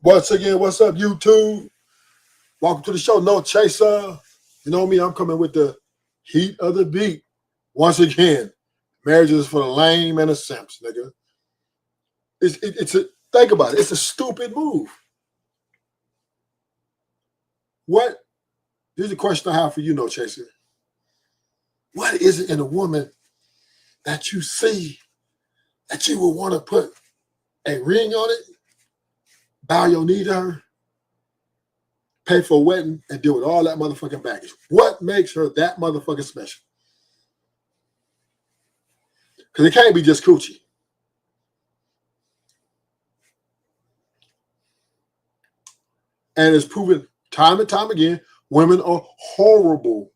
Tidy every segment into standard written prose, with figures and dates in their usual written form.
Once again, what's up, YouTube? Welcome to the show, No Chaser. You know me, I'm coming with the heat of the beat. Once again, marriage is for the lame and the simps, nigga. It's a think about it. It's a stupid move. What? Here's a question I have for you, No Chaser. What is it in a woman that you see that you would want to put a ring on it, bow your knee to her, pay for a wedding, and deal with all that motherfucking baggage? What makes her that motherfucking special? Because it can't be just coochie. And it's proven time and time again, women are horrible,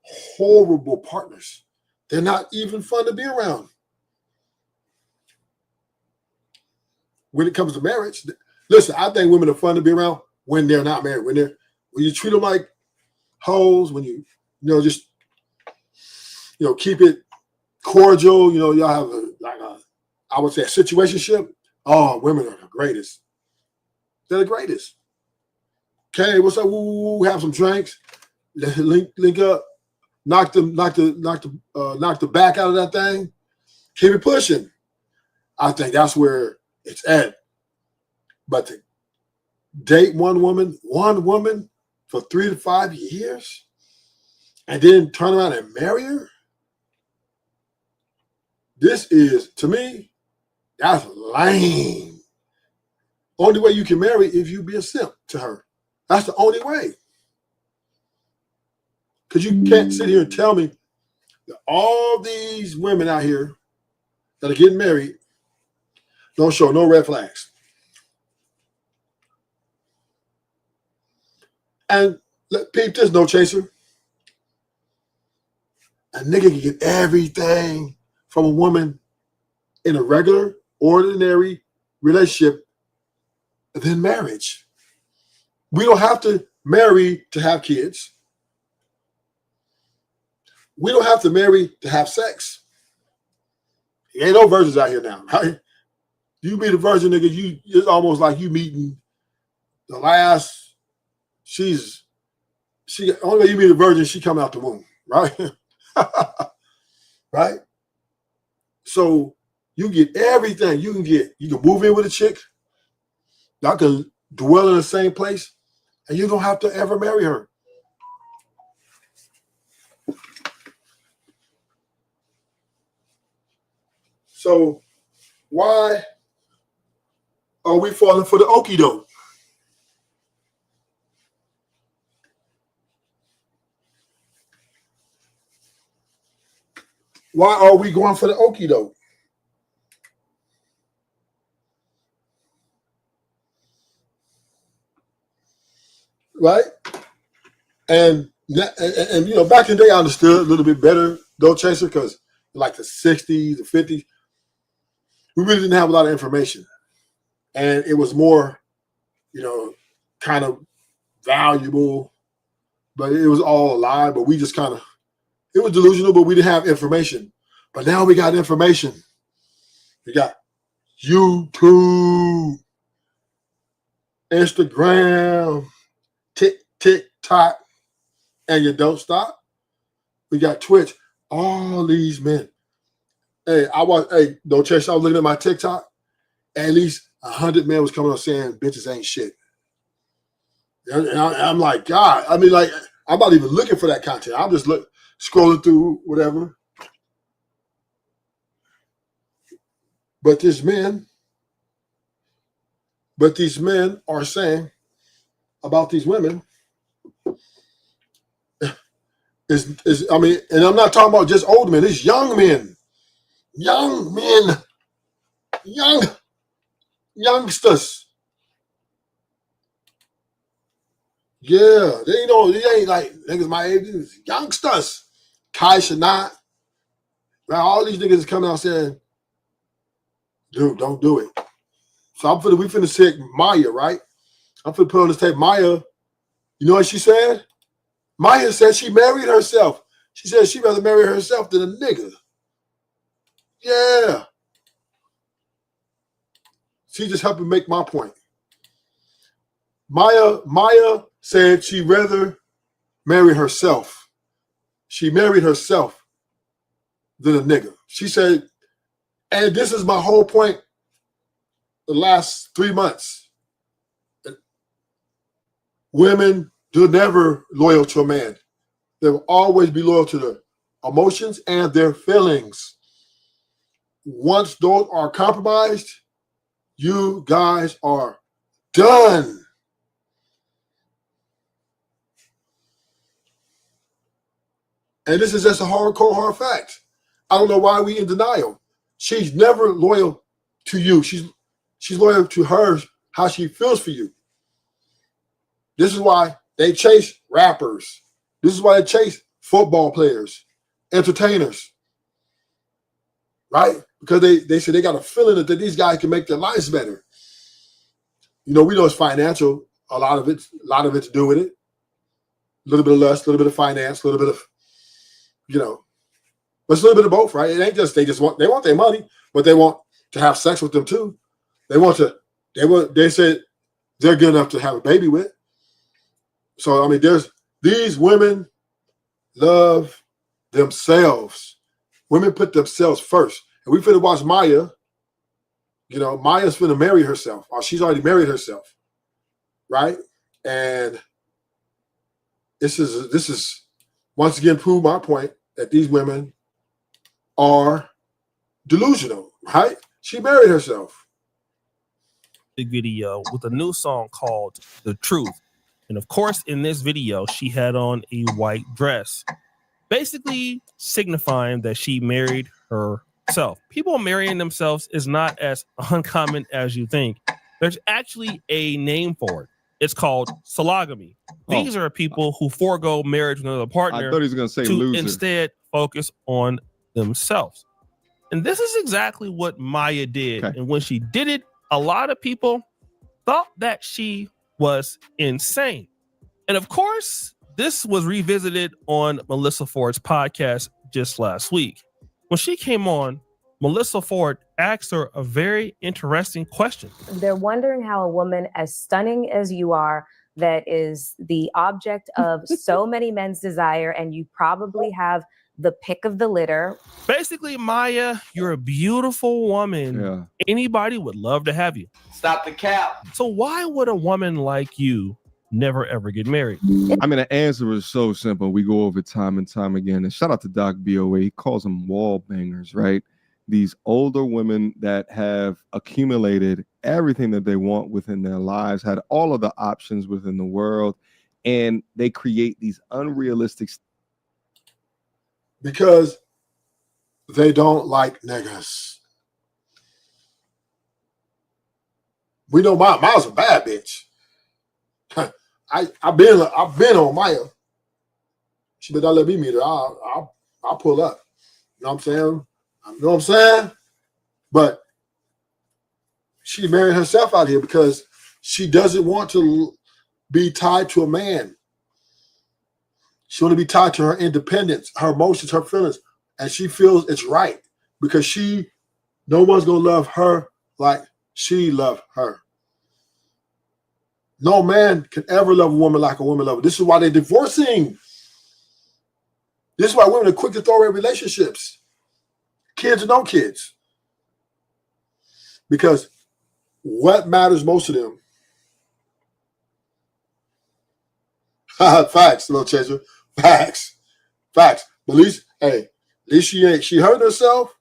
horrible partners. They're not even fun to be around. When it comes to marriage, listen, I think women are fun to be around when they're not married. When you treat them like hoes, when you just keep it cordial. Y'all have I would say a situationship. Oh, women are the greatest. They're the greatest. Okay, what's up? Woo, have some drinks. Link up. Knock the back out of that thing. Keep it pushing. I think that's where it's at. But to date one woman for 3 to 5 years, and then turn around and marry her. This is, to me, that's lame. Only way you can marry if you be a simp to her. That's the only way. Because you can't sit here and tell me that all these women out here that are getting married don't show no red flags. And peep this, No Chaser. A nigga can get everything from a woman in a regular, ordinary relationship than marriage. We don't have to marry to have kids. We don't have to marry to have sex. There ain't no virgins out here now, right? You meet a virgin, nigga, it's almost like you meeting the last. Only way you meet a virgin, she come out the womb, right? Right? So you get everything. You can move in with a chick. Y'all can dwell in the same place, and you don't have to ever marry her. So why are we falling for the okie doke? Why are we going for the okie doke? Right? And back in the day, I understood a little bit better, though, Chaser, because like the 60s, the 50s, we really didn't have a lot of information. And it was more, kind of valuable, but it was all a lie. But we just it was delusional, but we didn't have information. But now we got information. We got YouTube, Instagram, TikTok, and you don't stop. We got Twitch. All these men. Hey, don't Chase, I was looking at my TikTok. At least 100 men was coming up saying bitches ain't shit. And I'm like, God, I mean, like, I'm not even looking for that content. I'm just scrolling through whatever. But these men are saying about these women and I'm not talking about just old men, it's young men. Youngsters. Yeah, they ain't like niggas my age. Youngsters. Kai Shana. Right, all these niggas is coming out saying, dude, don't do it. So we finna say Maya, right? I'm finna put on this tape. Maya, you know what she said? Maya said she married herself. She said she'd rather marry herself than a nigga. Yeah. She just helped me make my point. Maya said she'd rather marry herself. She married herself than a nigga. She said, and this is my whole point the last 3 months. Women do never loyal to a man. They will always be loyal to their emotions and their feelings. Once those are compromised, you guys are done. And this is just a hard fact. I don't know why we in denial. She's never loyal to you. She's loyal to her, how she feels for you. This is why they chase rappers. This is why they chase football players, entertainers, right? Because they say they got a feeling that these guys can make their lives better. You know, we know it's financial. A lot of it to do with it. A little bit of lust, a little bit of finance, a little bit of, you know, but it's a little bit of both, right? It ain't just they want their money, but they want to have sex with them too. They said they're good enough to have a baby with. So I mean, these women love themselves. Women put themselves first. And we finna watch Maya. You know, Maya's finna marry herself, or she's already married herself, right? And this is once again prove my point that these women are delusional, right? She married herself. Big video with a new song called "The Truth," and of course, in this video, she had on a white dress, basically signifying that she married herself. People marrying themselves is not as uncommon as you think. There's actually a name for it. It's called sologamy. These are people who forego marriage with another partner. I thought he was going to say to loser. Instead focus on themselves. And this is exactly what Maya did. Okay. And when she did it, a lot of people thought that she was insane. And of course, this was revisited on Melissa Ford's podcast just last week. When she came on, Melissa Ford asked her a very interesting question. They're wondering how a woman as stunning as you are, that is the object of so many men's desire, and you probably have the pick of the litter. Basically, Maya, you're a beautiful woman. Yeah. Anybody would love to have you. Stop the cap. So why would a woman like you never ever get married? I mean, the answer is so simple. We go over time and time again. And shout out to Doc BOA. He calls them wall bangers, right? These older women that have accumulated everything that they want within their lives, had all of the options within the world, and they create these unrealistic. Because they don't like niggas. We know Maya's a bad bitch. I've been on Maya. She better not let me meet her. I'll pull up. You know what I'm saying? You know what I'm saying? But she married herself out here because she doesn't want to be tied to a man. She want to be tied to her independence, her emotions, her feelings, and she feels it's right because no one's gonna love her like she loved her. No man can ever love a woman like a woman loves her. This is why they're divorcing. This is why women are quick to throw away relationships, kids or no kids, because what matters most to them. Facts, little chaser. Facts. But at least she hurt herself.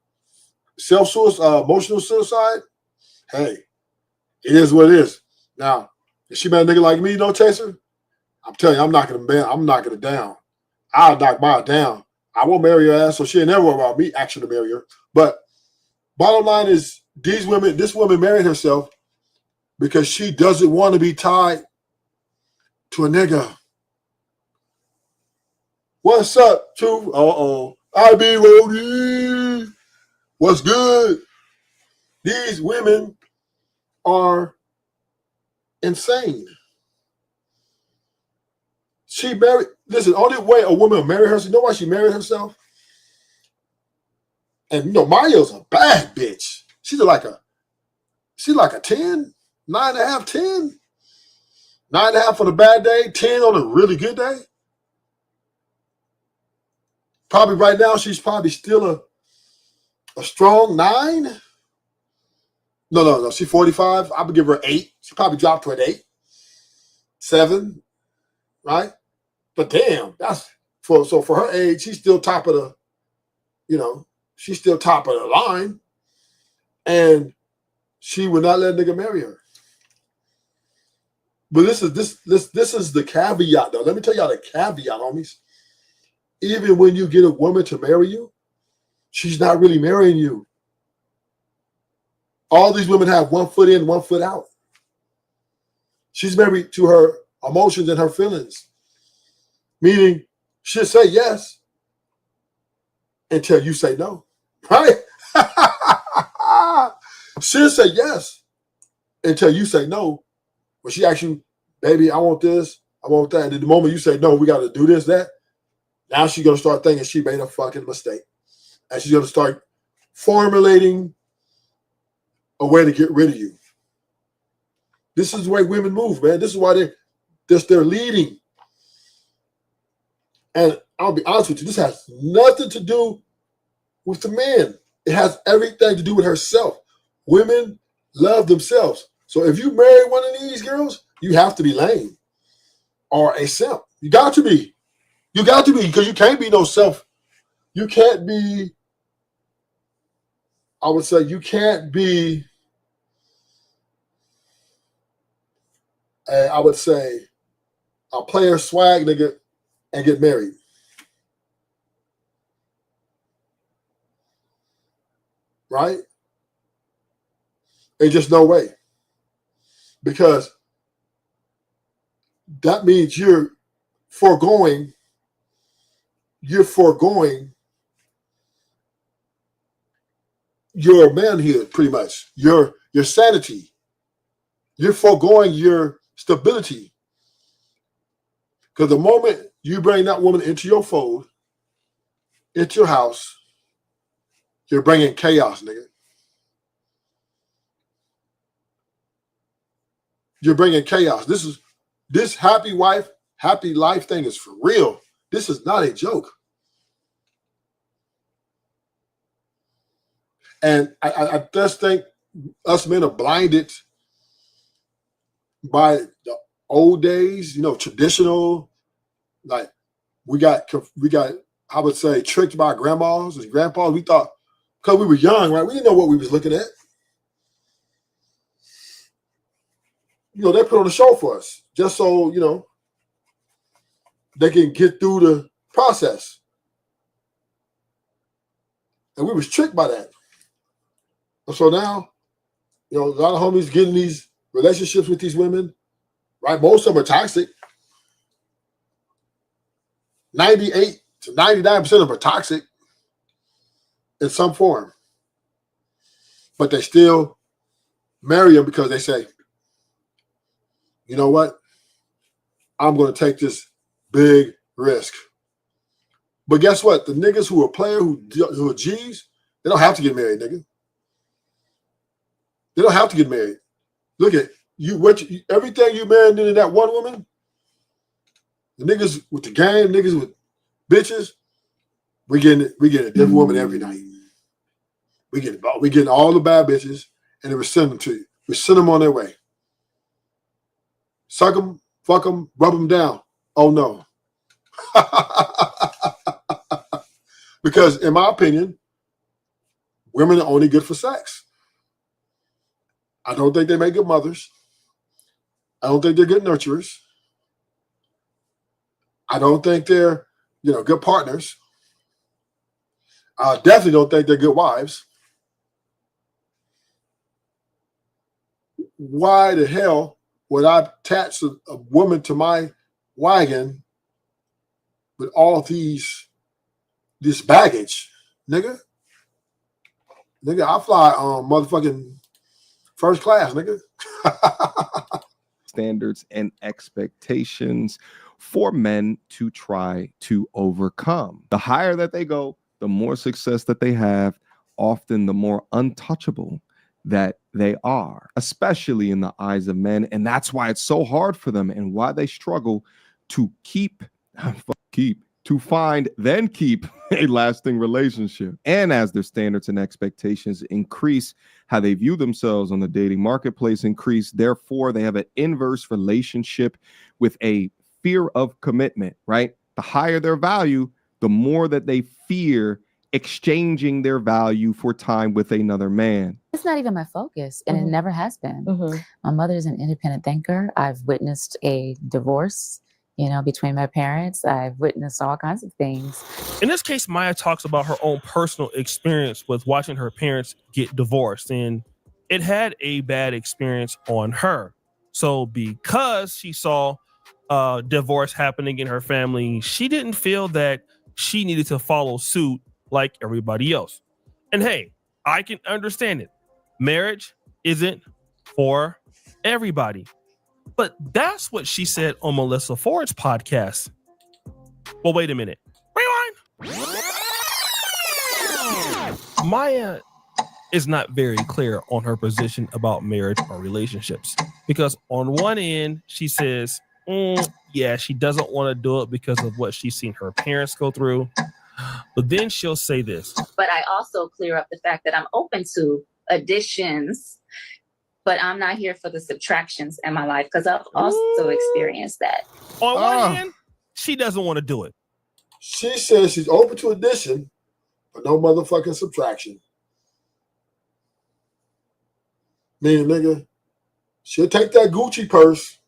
Self-suicide, emotional suicide. Hey, it is what it is. Now, if she met a nigga like me, no chaser, I'm telling you, I'm knocking her down. I'll knock Maya down. I won't marry her ass, so she ain't never worry about me actually to marry her. But bottom line is, this woman married herself because she doesn't want to be tied to a nigga. What's up, Truth? I be Rody. What's good? These women are insane. Only way a woman will marry herself, you know why she married herself? And you know, Maya's a bad bitch. She's like a 10, 9.5, 10. 9.5 on a bad day, 10 on a really good day. Probably right now, she's probably still a strong 9. No. She's 45. I would give her 8. She probably dropped to an 8, 7, right? But damn, that's for her age, she's still top of the, she's still top of the line. And she would not let a nigga marry her. But this is the caveat, though. Let me tell y'all the caveat, homies. Even when you get a woman to marry you, she's not really marrying you. All these women have one foot in, one foot out. She's married to her emotions and her feelings. Meaning, she'll say yes until you say no. Right? She'll say yes until you say no. When she asks you, baby, I want this, I want that. And the moment you say no, we got to do this, that. Now she's going to start thinking she made a fucking mistake. And she's going to start formulating a way to get rid of you. This is the way women move, man. This is why they're leading. And I'll be honest with you, this has nothing to do with the man. It has everything to do with herself. Women love themselves. So if you marry one of these girls, you have to be lame or a simp. You got to be. You got to be, because you can't be no self. You can't be, I would say, you can't be, I would say, a player swag nigga and get married. Right? There's just no way. Because that means you're foregoing your manhood, pretty much, your sanity. You're foregoing your stability. Because the moment you bring that woman into your fold, into your house, you're bringing chaos, nigga. You're bringing chaos. This happy wife, happy life thing is for real. This is not a joke. And I just think us men are blinded by the old days, traditional. Like we got, I would say, tricked by grandmas and grandpas. We thought, because we were young, right? We didn't know what we was looking at. They put on a show for us just so, they can get through the process. And we was tricked by that. And so now, a lot of homies getting these relationships with these women, right? Most of them are toxic. 98 to 99% of them are toxic in some form. But they still marry them because they say, you know what? I'm going to take this big risk. But guess what? The niggas who are players, who are G's, they don't have to get married, nigga. They don't have to get married. Look at everything you married into that one woman. The niggas with the game, niggas with bitches, we getting a different woman every night. We getting all the bad bitches, and then we send them to you. We send them on their way. Suck them, fuck them, rub them down. Oh no. Because in my opinion, women are only good for sex. I don't think they make good mothers. I don't think they're good nurturers. I don't think they're, good partners. I definitely don't think they're good wives. Why the hell would I attach a woman to my wagon with all this baggage, nigga? Nigga, I fly motherfucking first class, nigga. Standards and expectations for men to try to overcome. The higher that they go, the more success that they have, often the more untouchable that they are, especially in the eyes of men. And that's why it's so hard for them and why they struggle to keep a lasting relationship. And as their standards and expectations increase, how they view themselves on the dating marketplace increase. Therefore, they have an inverse relationship with a fear of commitment, right? The higher their value, the more that they fear exchanging their value for time with another man. It's not even my focus, and it never has been. My mother is an independent thinker. I've witnessed a divorce, between my parents. I've witnessed all kinds of things. In this case, Maya talks about her own personal experience with watching her parents get divorced, and it had a bad experience on her. So because she saw divorce happening in her family, she didn't feel that she needed to follow suit like everybody else. And hey, I can understand it. Marriage isn't for everybody. But that's what she said on Melissa Ford's podcast. Well, wait a minute. Rewind. Maya is not very clear on her position about marriage or relationships, because on one end, she says, yeah, she doesn't want to do it because of what she's seen her parents go through. But then she'll say this. But I also clear up the fact that I'm open to additions, but I'm not here for the subtractions in my life, because I've also experienced that. On one hand, she doesn't want to do it. She says she's open to addition, but no motherfucking subtraction. Meaning, nigga, she'll take that Gucci purse,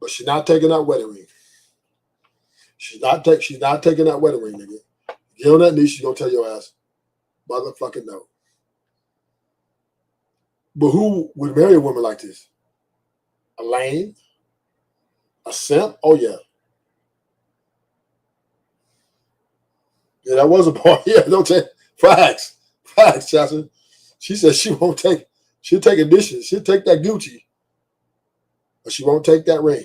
but she's not taking that wedding ring. She's not taking that wedding ring, nigga. Get on that knee, she's gonna tell your ass, motherfucking no. But who would marry a woman like this? A lame? A simp? Oh yeah. Yeah, that was a part. Yeah, don't take facts. Facts, Chasson. She said she'll take additions. She'll take that Gucci, but she won't take that ring.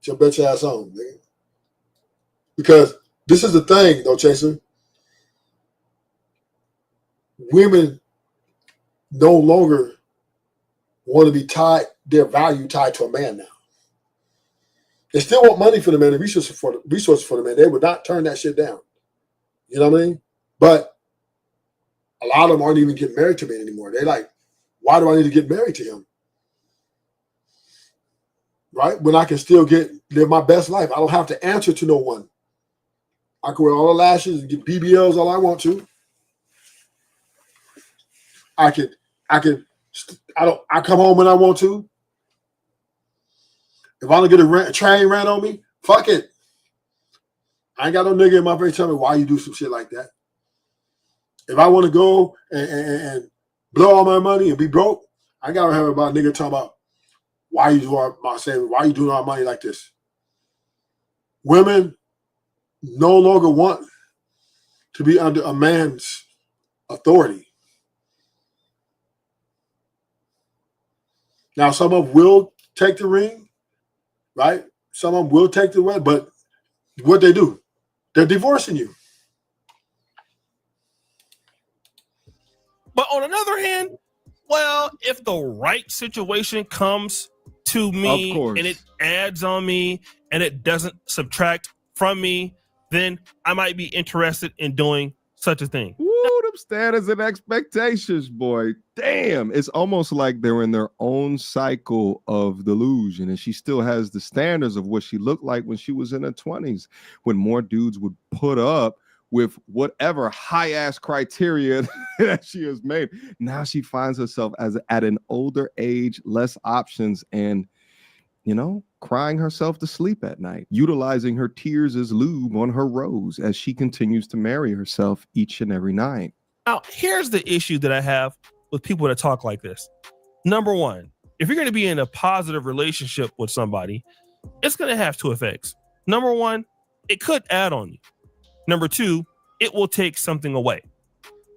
She'll bet your ass home, nigga. Because this is the thing, though, Chaser. Women no longer want to be tied, their value tied to a man now. They still want money for the man and resources for the man. They would not turn that shit down. You know what I mean? But a lot of them aren't even getting married to men anymore. They're like, why do I need to get married to him? Right? When I can still live my best life. I don't have to answer to no one. I can wear all the lashes and get BBLs all I want to. I come home when I want to. If I don't get a train ran on me, fuck it. I ain't got no nigga in my face telling me why you do some shit like that. If I want to go and blow all my money and be broke, I gotta have about a nigga talking about why you doing our money like this. Women no longer want to be under a man's authority. Now, some of them will take the ring, right? Some of them will take the ring, but what they do, they're divorcing you. But on another hand, well, if the right situation comes to me and it adds on me and it doesn't subtract from me, then I might be interested in doing such a thing. Woo, them standards and expectations, boy. Damn. It's almost like they're in their own cycle of delusion. And she still has the standards of what she looked like when she was in her 20s, when more dudes would put up with whatever high-ass criteria that she has made. Now she finds herself at an older age, less options, and, crying herself to sleep at night, utilizing her tears as lube on her rose as she continues to marry herself each and every night. Now, here's the issue that I have with people that talk like this. Number one, if you're going to be in a positive relationship with somebody, it's going to have two effects. Number one, it could add on you. Number two, it will take something away,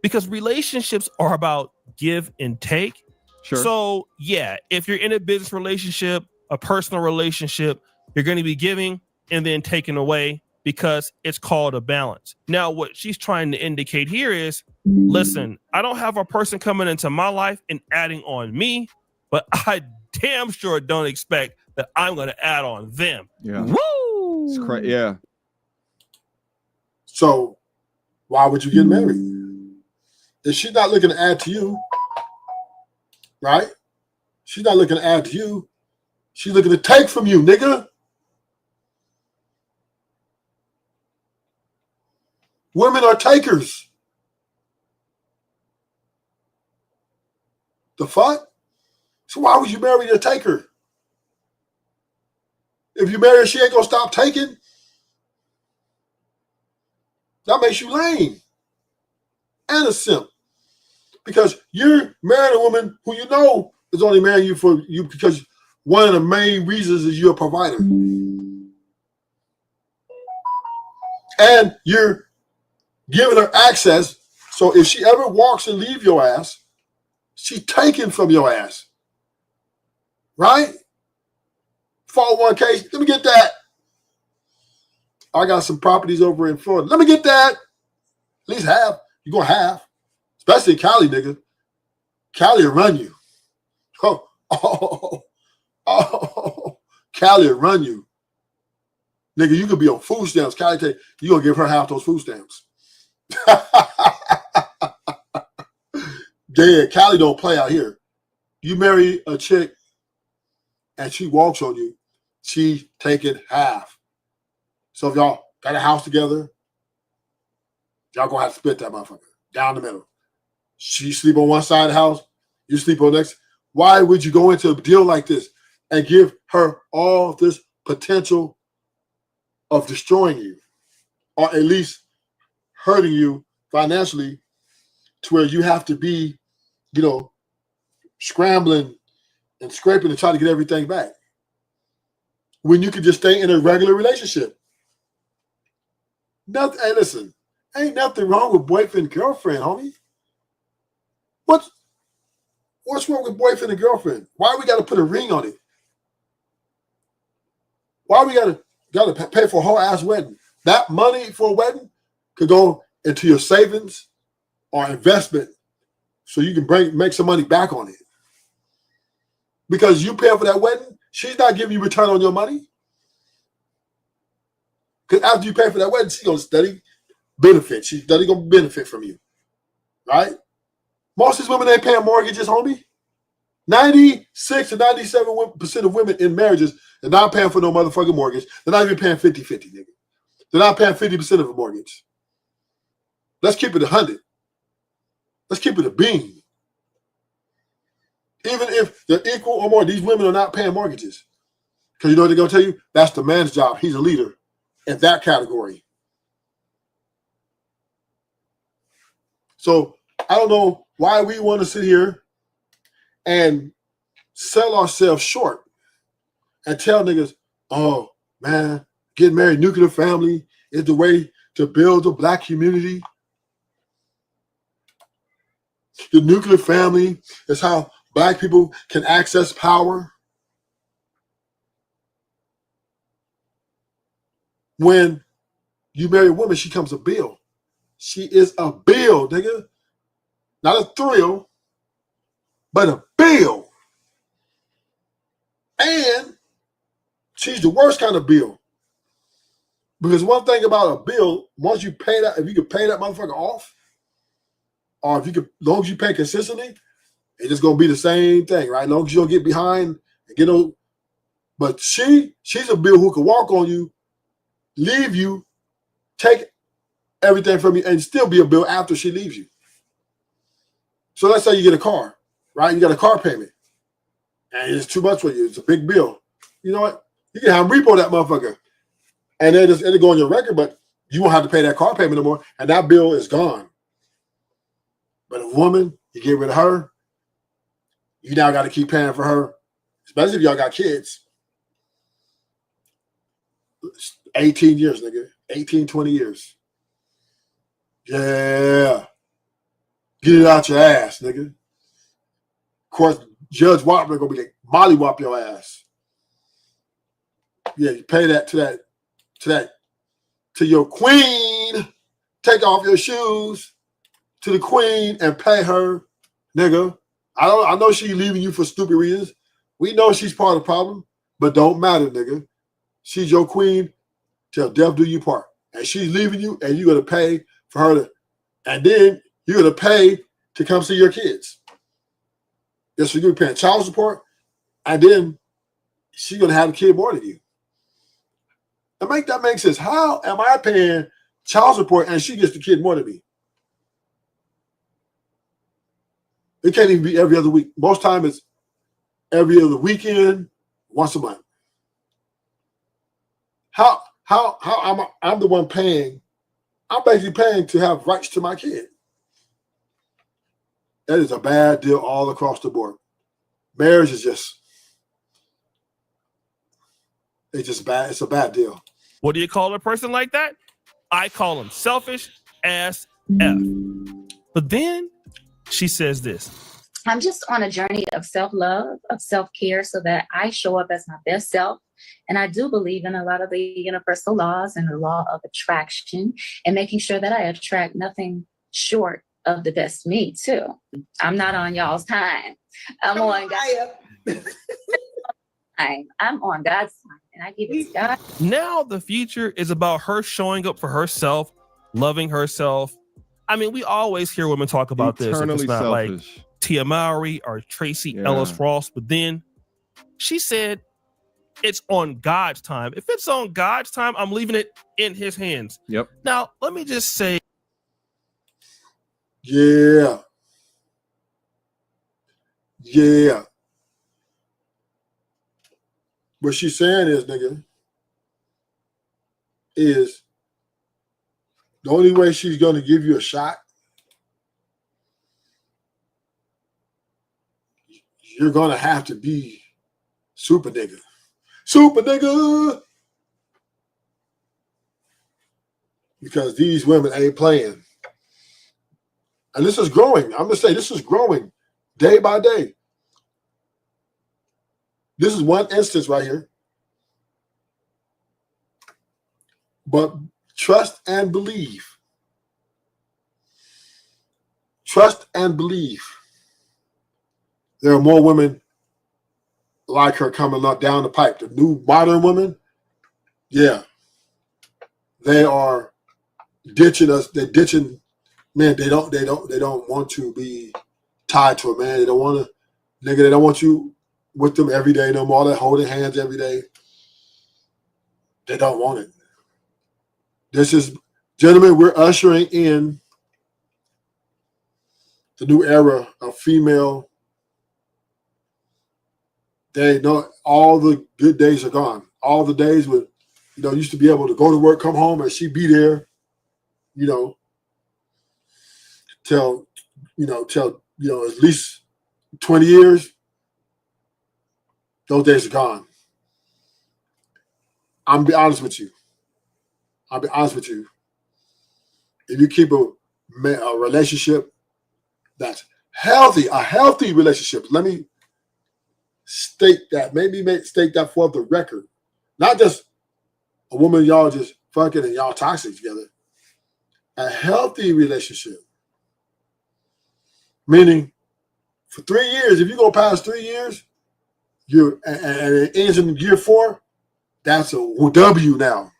because relationships are about give and take. Sure. So yeah, if you're in a business relationship, a personal relationship, you're going to be giving and then taking away because it's called a balance. Now, what she's trying to indicate here is, listen, I don't have a person coming into my life and adding on me, but I damn sure don't expect that I'm going to add on them. Yeah. Woo! It's yeah. So why would you get married? If she's not looking to add to you, right? She's not looking to add to you. She's looking to take from you, nigga. Women are takers. The fuck? So why would you marry a taker? If you marry her, she ain't gonna stop taking. That makes you lame and a simp. Because you're marrying a woman who you know is only marrying you for you because one of the main reasons is you're a provider. And you're giving her access. So if she ever walks and leave your ass, she's taken from your ass. Right? 401k, let me get that. I got some properties over in Florida. Let me get that. At least half. You're going to have. Especially in Cali, nigga. Cali will run you. Oh. Cali will run you. Nigga, you could be on food stamps. Cali tell you, you're going to give her half those food stamps. Yeah, Cali don't play out here. You marry a chick and she walks on you, she's taking half. So if y'all got a house together, y'all gonna have to split that motherfucker down the middle. She sleep on one side of the house, you sleep on the next. Why would you go into a deal like this and give her all this potential of destroying you, or at least hurting you financially, to where you have to be, scrambling and scraping to try to get everything back, when you could just stay in a regular relationship? Nothing. Hey, listen, ain't nothing wrong with boyfriend and girlfriend, homie. What's wrong with boyfriend and girlfriend? Why we got to put a ring on it? Why we got to pay for a whole ass wedding? That money for a wedding could go into your savings or investment, so you can make some money back on it. Because you pay for that wedding, she's not giving you return on your money. Because after you pay for that wedding, she's going to study benefit. She's study going to benefit from you. Right? Most of these women ain't paying mortgages, homie. 96 to 97% of women in marriages are not paying for no motherfucking mortgage. They're not even paying 50-50, nigga. They're not paying 50% of a mortgage. Let's keep it 100. Let's keep it a bean. Even if they're equal or more, these women are not paying mortgages. Because you know what they're going to tell you? That's the man's job. He's a leader in that category. So I don't know why we want to sit here and sell ourselves short and tell niggas, oh, man, getting married, nuclear family is the way to build a black community. The nuclear family is how black people can access power. When you marry a woman, she comes a bill. She is a bill, nigga. Not a thrill, but a bill. And she's the worst kind of bill. Because one thing about a bill, once you pay that, if you can pay that motherfucker off, or if you can, as long as you pay consistently, it's just gonna be the same thing, right? As long as you don't get behind and get on. But she's a bill who can walk on you, leave you, take everything from you, and still be a bill after she leaves you. So let's say you get a car, right? You got a car payment, and it's too much for you. It's a big bill. You know what? You can have them repo that motherfucker, and it'll go on your record, but you won't have to pay that car payment no more, and that bill is gone. But a woman, you get rid of her, you now got to keep paying for her, especially if y'all got kids. 18 years, nigga. 18, 20 years. Yeah. Get it out your ass, nigga. Of course, Judge Wapner gonna be like, mollywop your ass. Yeah, you pay that to that to your queen, take off your shoes to the queen and pay her, nigga. I know she's leaving you for stupid reasons. We know she's part of the problem, but don't matter, nigga. She's your queen till death do you part. And she's leaving you, and you're gonna pay for her to, and then you're gonna pay to come see your kids. Yes, so you're paying child support, and then she's gonna have a kid more than you. And make that make sense. How am I paying child support and she gets the kid more than me? It can't even be every other week. Most time it's every other weekend, once a month. How I'm the one paying? I'm basically paying to have rights to my kid. That is a bad deal all across the board. Marriage is it's just bad. It's a bad deal. What do you call a person like that? I call him selfish ass F. But then she says this. I'm just on a journey of self-love, of self-care, so that I show up as my best self. And I do believe in a lot of the universal laws and the law of attraction and making sure that I attract nothing short of the best me too. I'm not on y'all's time. I'm on God's time. I'm on God's time, and I give it to God. Now the future is about her showing up for herself, loving herself. I mean, we always hear women talk about this. If it's not selfish. like Tia Mowry or Tracy Ellis Ross, but then she said it's on God's time. If it's on God's time, I'm leaving it in his hands. Yep. Now, let me just say. Yeah. Yeah. What she's saying is, nigga, is the only way she's going to give you a shot, you're going to have to be super nigga. Super nigga! Because these women ain't playing. And this is growing. I'm going to say this is growing day by day. This is one instance right here. But trust and believe. Trust and believe. There are more women like her coming up down the pipe. The new modern women, yeah. They are ditching us. They're ditching, man, they don't want to be tied to a man. They don't want to, nigga, they don't want you with them every day no more. They're holding hands every day. They don't want it. This is, gentlemen, we're ushering in the new era of female. They know all the good days are gone. All the days when, used to be able to go to work, come home, and she'd be there, till at least 20 years. Those days are gone. I'm gonna be honest with you. If you keep a relationship that's healthy, a healthy relationship, let me state that, state that for the record. Not just a woman y'all just fucking and y'all toxic together. A healthy relationship. Meaning, for 3 years, if you're going to pass 3 years, and it ends in year 4, that's a W now.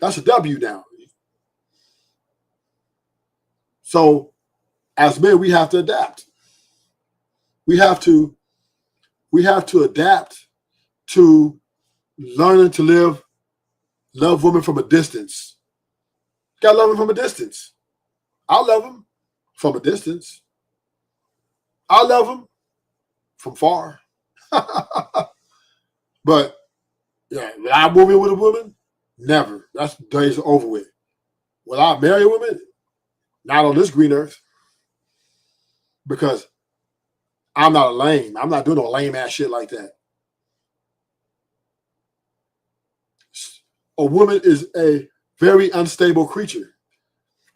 That's a W now. So, as men, we have to adapt. We have to adapt to learning to love women from a distance. You gotta love them from a distance. I love them from a distance. I love them from far. But yeah, will I move in with a woman? Never. That's days are over with. Will I marry a woman? Not on this green earth. Because I'm not a lame. I'm not doing no lame ass shit like that. A woman is a very unstable creature.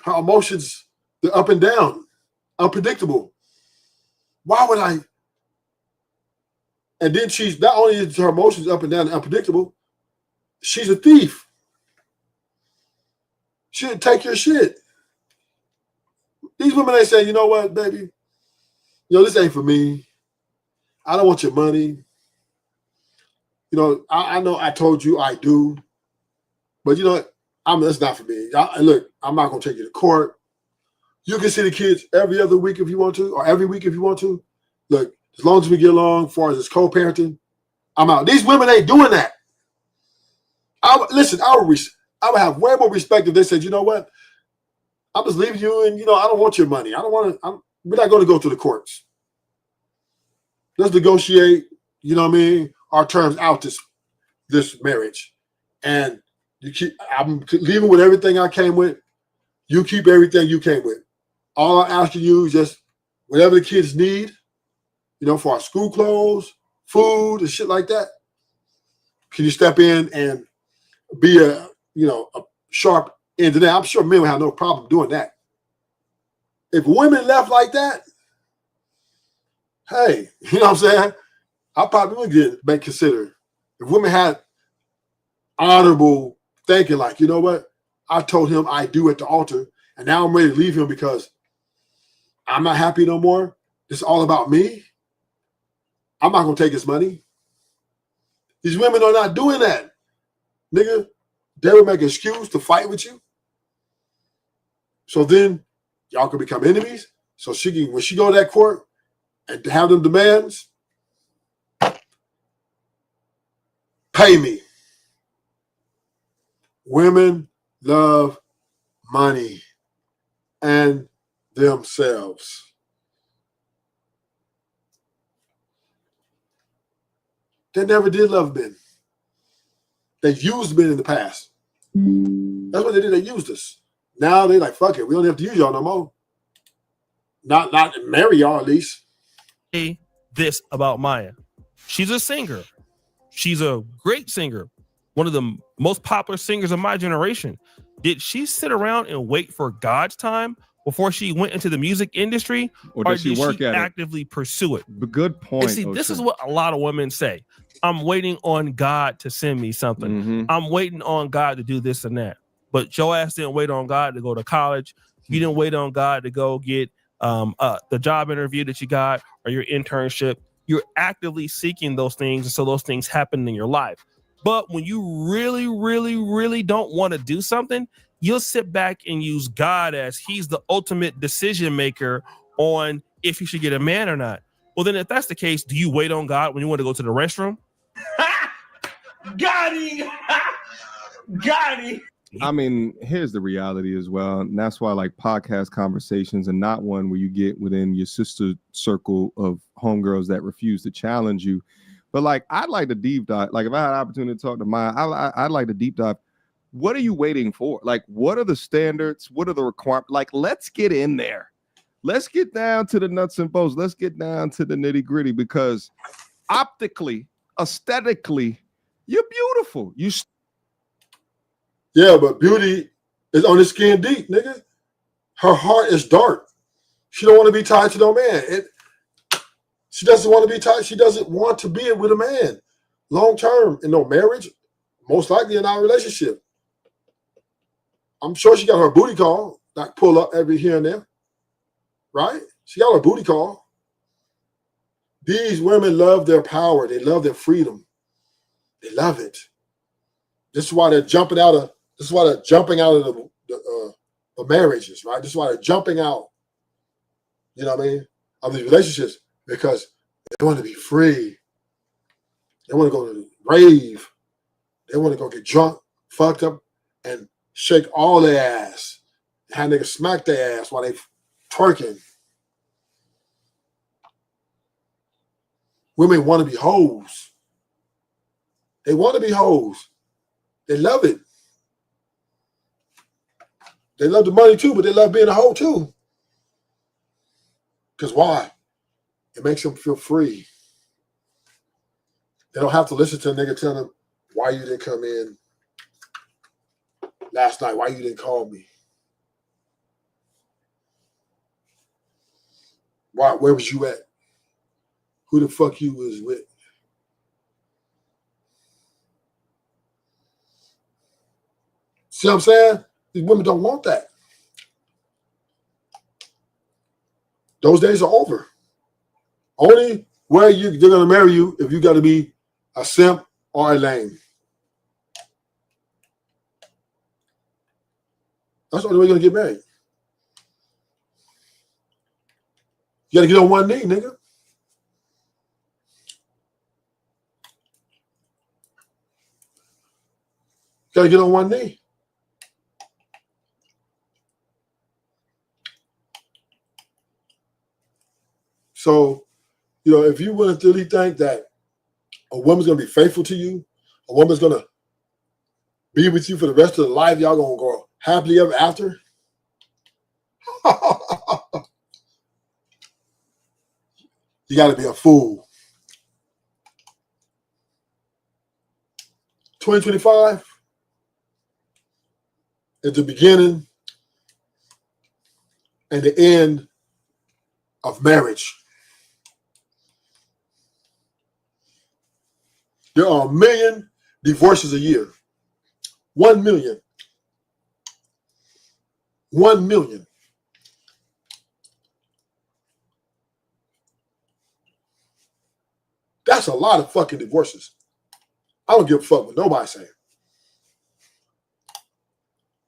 Her emotions, they're up and down, unpredictable. Why would I? And then she's not only is her emotions up and down and unpredictable, she's a thief. Shit, take your shit. These women, they say, you know what, baby? This ain't for me. I don't want your money. I know I told you I do, but that's not for me. Look, I'm not gonna take you to court. You can see the kids every other week if you want to, or every week if you want to. Look, as long as we get along, as far as it's co-parenting, I'm out. These women ain't doing that. I would have way more respect if they said, you know what, I'm just leaving you, and I don't want your money. I don't want to. We're not going to go to the courts. Let's negotiate. You know what I mean? Our terms out this marriage, and I'm leaving with everything I came with. You keep everything you came with. All I'm asking you is just whatever the kids need, for our school clothes, food, and shit like that. Can you step in and be a sharp end to that? I'm sure men would have no problem doing that. If women left like that, hey, you know what I'm saying? I probably would consider. If women had honorable thinking, like, you know what? I told him I do at the altar, and now I'm ready to leave him because I'm not happy no more. It's all about me. I'm not going to take his money. These women are not doing that. Nigga, they would make an excuse to fight with you. So then y'all can become enemies. So when she go to that court and have them demands, pay me. Women love money and themselves. They never did love men. They used men in the past. That's what they did. They used us. Now they like, fuck it. We don't have to use y'all no more. Not marry y'all at least. Say this about Maya. She's a singer. She's a great singer. One of the most popular singers of my generation. Did she sit around and wait for God's time before she went into the music industry? Or did she work at actively pursue it? Good point. And see, this is what a lot of women say. I'm waiting on God to send me something. Mm-hmm. I'm waiting on God to do this and that. But your ass didn't wait on God to go to college. You didn't wait on God to go get the job interview that you got or your internship. You're actively seeking those things, and so those things happen in your life. But when you really, really, really don't want to do something, you'll sit back and use God as he's the ultimate decision maker on if you should get a man or not. Well, then if that's the case, do you wait on God when you want to go to the restroom? Got him! Got him! I mean, here's the reality as well. And that's why I like podcast conversations and not one where you get within your sister circle of homegirls that refuse to challenge you. But like, I'd like to deep dive. Like if I had an opportunity to talk to Maya, I'd like to deep dive. What are you waiting for? Like, what are the standards? What are the requirements? Like, let's get in there. Let's get down to the nuts and bolts. Let's get down to the nitty gritty because optically, aesthetically, you're beautiful. Yeah, but beauty is on the skin deep, nigga. Her heart is dark. She don't want to be tied to no man. She doesn't want to be tied. She doesn't want to be with a man long term in no marriage, most likely in our relationship. I'm sure she got her booty call, like pull up every here and there, right? She got her booty call. These women love their power. They love their freedom. They love it. This is why they're jumping out of. This is why they're jumping out of the marriages, right? This is why they're jumping out. You know what I mean? Of these relationships because they want to be free. They want to go to the rave. They want to go get drunk, fucked up, and shake all their ass. Have niggas smack their ass while they twerking. Women want to be hoes. They want to be hoes. They love it. They love the money too, but they love being a hoe too. Because why? It makes them feel free. They don't have to listen to a nigga tell them why you didn't come in last night, why you didn't call me. Why? Where was you at? Who the fuck you was with? See what I'm saying? These women don't want that. Those days are over. Only way they're going to marry you if you got to be a simp or a lame. That's the only way you're going to get married. You got to get on one knee, nigga. Got to get on one knee. So, you know, if you really think that a woman's going to be faithful to you, a woman's going to be with you for the rest of the life, y'all going to go happily ever after, you got to be a fool. 2025 is the beginning and the end of marriage. There are 1 million divorces a year. 1 million. 1 million. That's a lot of fucking divorces. I don't give a fuck what nobody's saying.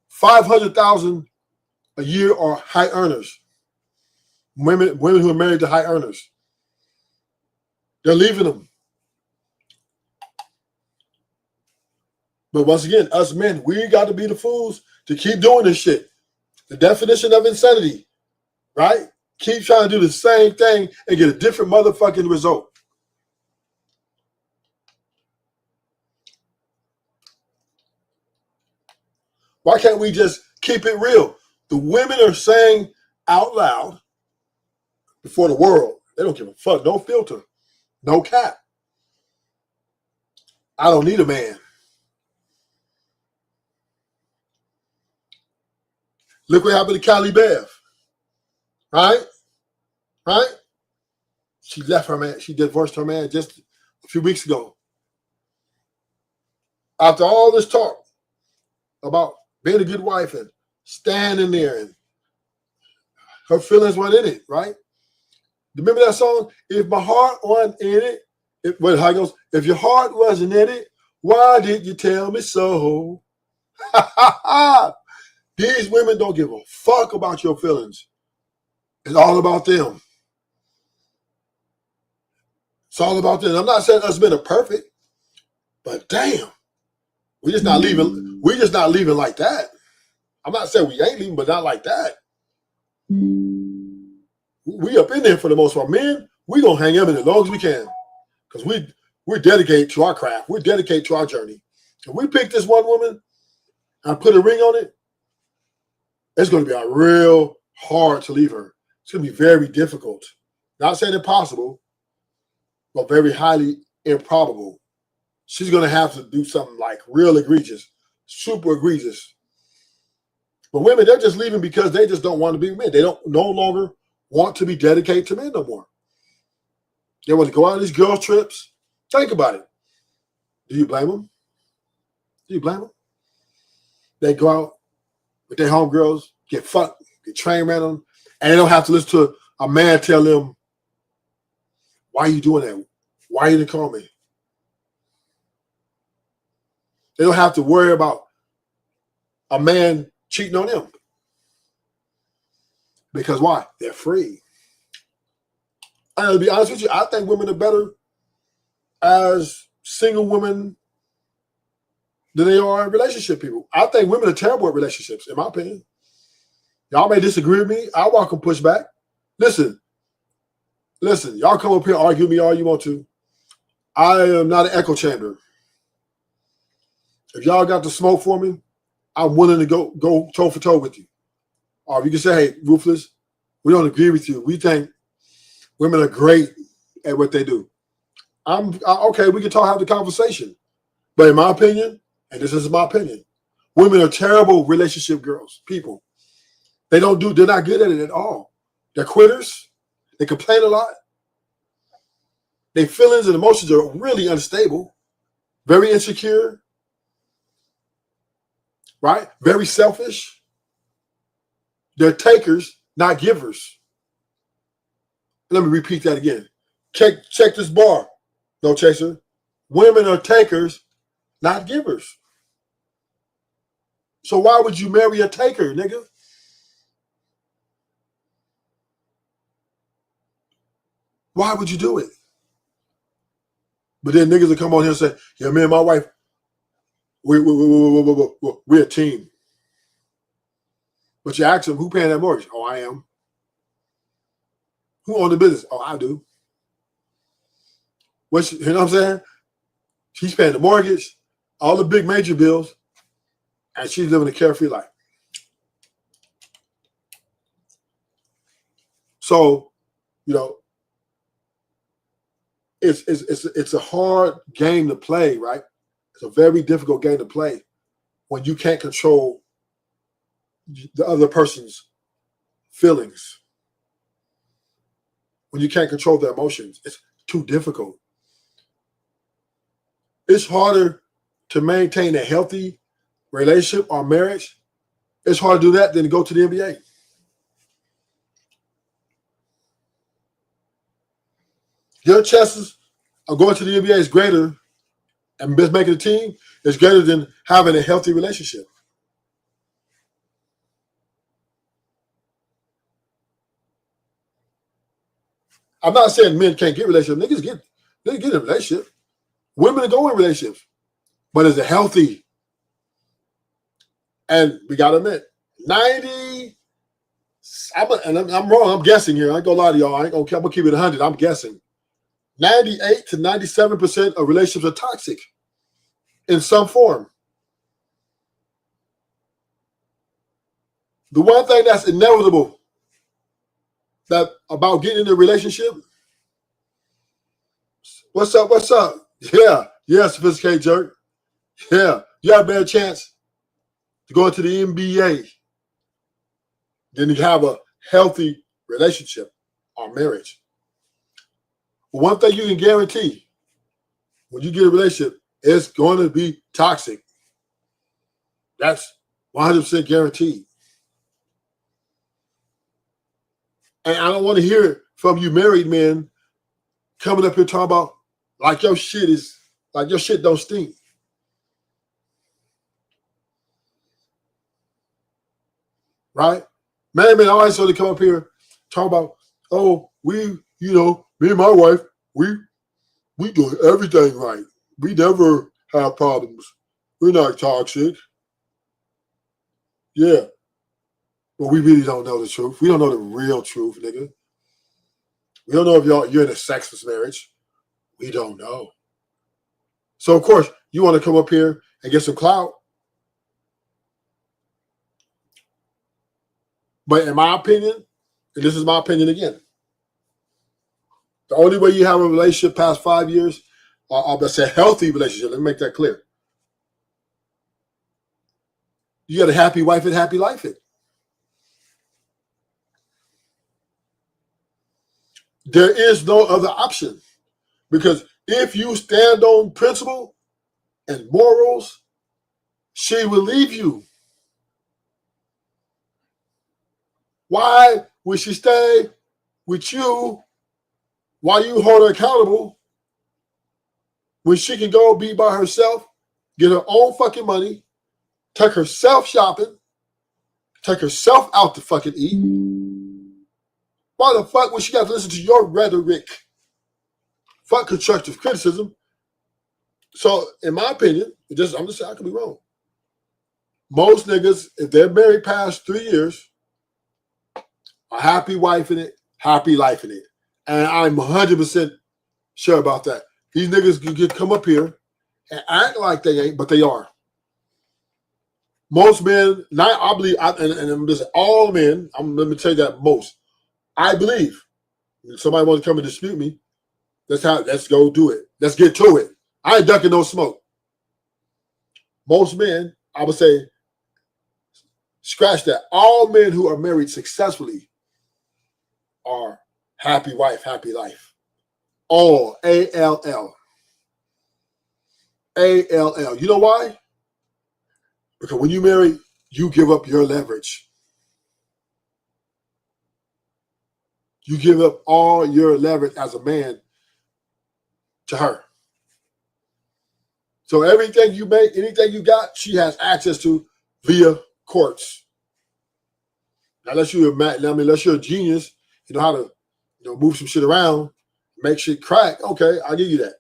500,000 a year are high earners. Women who are married to high earners. They're leaving them. But once again, us men, we got to be the fools to keep doing this shit. The definition of insanity, right? Keep trying to do the same thing and get a different motherfucking result. Why can't we just keep it real? The women are saying out loud before the world, they don't give a fuck, no filter, no cap. I don't need a man. Look what happened to Callie Bev. Right? Right? She left her man. She divorced her man just a few weeks ago. After all this talk about being a good wife and standing there, and her feelings weren't in it, right? Remember that song? If my heart wasn't in it, how it goes? If your heart wasn't in it, why did you tell me so? These women don't give a fuck about your feelings. It's all about them. It's all about them. I'm not saying us men are perfect, but damn, we just not leaving. We just not leaving like that. I'm not saying we ain't leaving, but not like that. We up in there for the most part. Men, we gonna hang up in as long as we can, because we're dedicated to our craft. We're dedicated to our journey. If we pick this one woman and put a ring on it, it's going to be real hard to leave her. It's going to be very difficult. Not saying impossible, but very highly improbable. She's going to have to do something like real egregious, super egregious. But women, they're just leaving because they just don't want to be men. They don't no longer want to be dedicated to men no more. They want to go on these girl trips. Think about it. Do you blame them? Do you blame them? They go out with their homegirls, get fucked, get train ran on, and they don't have to listen to a man tell them, why are you doing that? Why you didn't call me? They don't have to worry about a man cheating on them. Because why? They're free. And to be honest with you, I think women are better as single women than they are relationship people. I think women are terrible at relationships, in my opinion. Y'all may disagree with me. I welcome pushback. Listen, y'all come up here and argue with me all you want to. I am not an echo chamber. If y'all got the smoke for me, I'm willing to go toe for toe with you. Or if you can say, hey, Ruthless, we don't agree with you. We think women are great at what they do. Okay, we can have the conversation. But in my opinion, and this is my opinion, women are terrible relationship people. They're not good at it at all. They're quitters. They complain a lot. Their feelings and emotions are really unstable, very insecure. right? Very selfish. They're takers, not givers. Let me repeat that again. Check this bar, no chaser. Women are takers, not givers. So why would you marry a taker, nigga? Why would you do it? But then niggas will come on here and say, yeah, me and my wife, we're a team. But you ask them, who paying that mortgage? Oh, I am. Who own the business? Oh, I do. You know what I'm saying? She's paying the mortgage, all the big major bills, and she's living a carefree life. So, you know, it's a hard game to play, right? It's a very difficult game to play when you can't control the other person's feelings. When you can't control their emotions, it's too difficult. It's harder to maintain a healthy relationship or marriage. It's harder to do that than to go to the NBA. Your chances of going to the NBA is greater, and just making a team is greater than having a healthy relationship. I'm not saying men can't get relationships. Niggas get in a relationship. Women go in relationships. But is it healthy? And we got to admit, 90, I'm wrong. I'm guessing here. I ain't going to lie to y'all. I'm going to keep it 100. I'm guessing. 98 to 97% of relationships are toxic in some form. The one thing that's inevitable about getting in a relationship, what's up? Yeah, sophisticated jerk. Yeah, you have a better chance to go into the NBA than to have a healthy relationship or marriage. But one thing you can guarantee, when you get a relationship, it's going to be toxic. That's 100% guaranteed. And I don't want to hear it from you married men coming up here talking about like your shit don't stink. Right? Man, I always sort of come up here talking about, oh, me and my wife, we doing everything right. We never have problems. We're not toxic. Yeah. But we really don't know the truth. We don't know the real truth, nigga. We don't know if you're in a sexless marriage. We don't know. So, of course, you want to come up here and get some clout. But in my opinion, and this is my opinion again, the only way you have a relationship past 5 years, or let's say a healthy relationship, let me make that clear. You got a happy wife and happy life it. There is no other option. Because if you stand on principle and morals, she will leave you. Why would she stay with you while you hold her accountable when she can go be by herself, get her own fucking money, take herself shopping, take herself out to fucking eat? Why the fuck would she got to listen to your rhetoric? Fuck constructive criticism. So, in my opinion, I'm just saying I could be wrong. Most niggas, if they're married past 3 years, a happy wife in it, happy life in it. And I'm 100% sure about that. These niggas can come up here and act like they ain't, but they are. Most men, I believe, and I'm just all men, let me tell you that most. I believe, if somebody wants to come and dispute me, let's go do it. Let's get to it. I ain't ducking no smoke. Most men, I would say, scratch that. All men who are married successfully are happy wife, happy life. All, A-L-L. A-L-L. You know why? Because when you marry, you give up your leverage. You give up all your leverage as a man to her. So everything you make, anything you got, she has access to via courts. Now, unless you're a genius, you know how to, move some shit around, make shit crack. Okay, I'll give you that.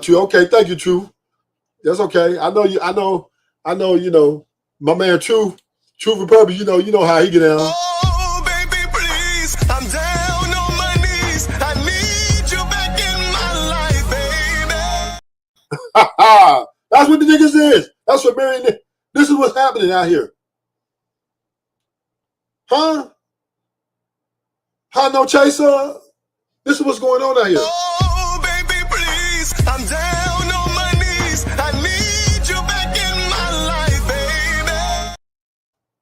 True. Okay, thank you, True. That's okay. I know. My man True Republic. You know how he get down. Oh, baby, please, I'm down on my knees. I need you back in my life, baby. That's what the niggas is. That's what marrying. This is what's happening out here. Huh? No chaser. This is what's going on out here. Oh, baby, please, I'm down on my knees. I need you back in my life, baby.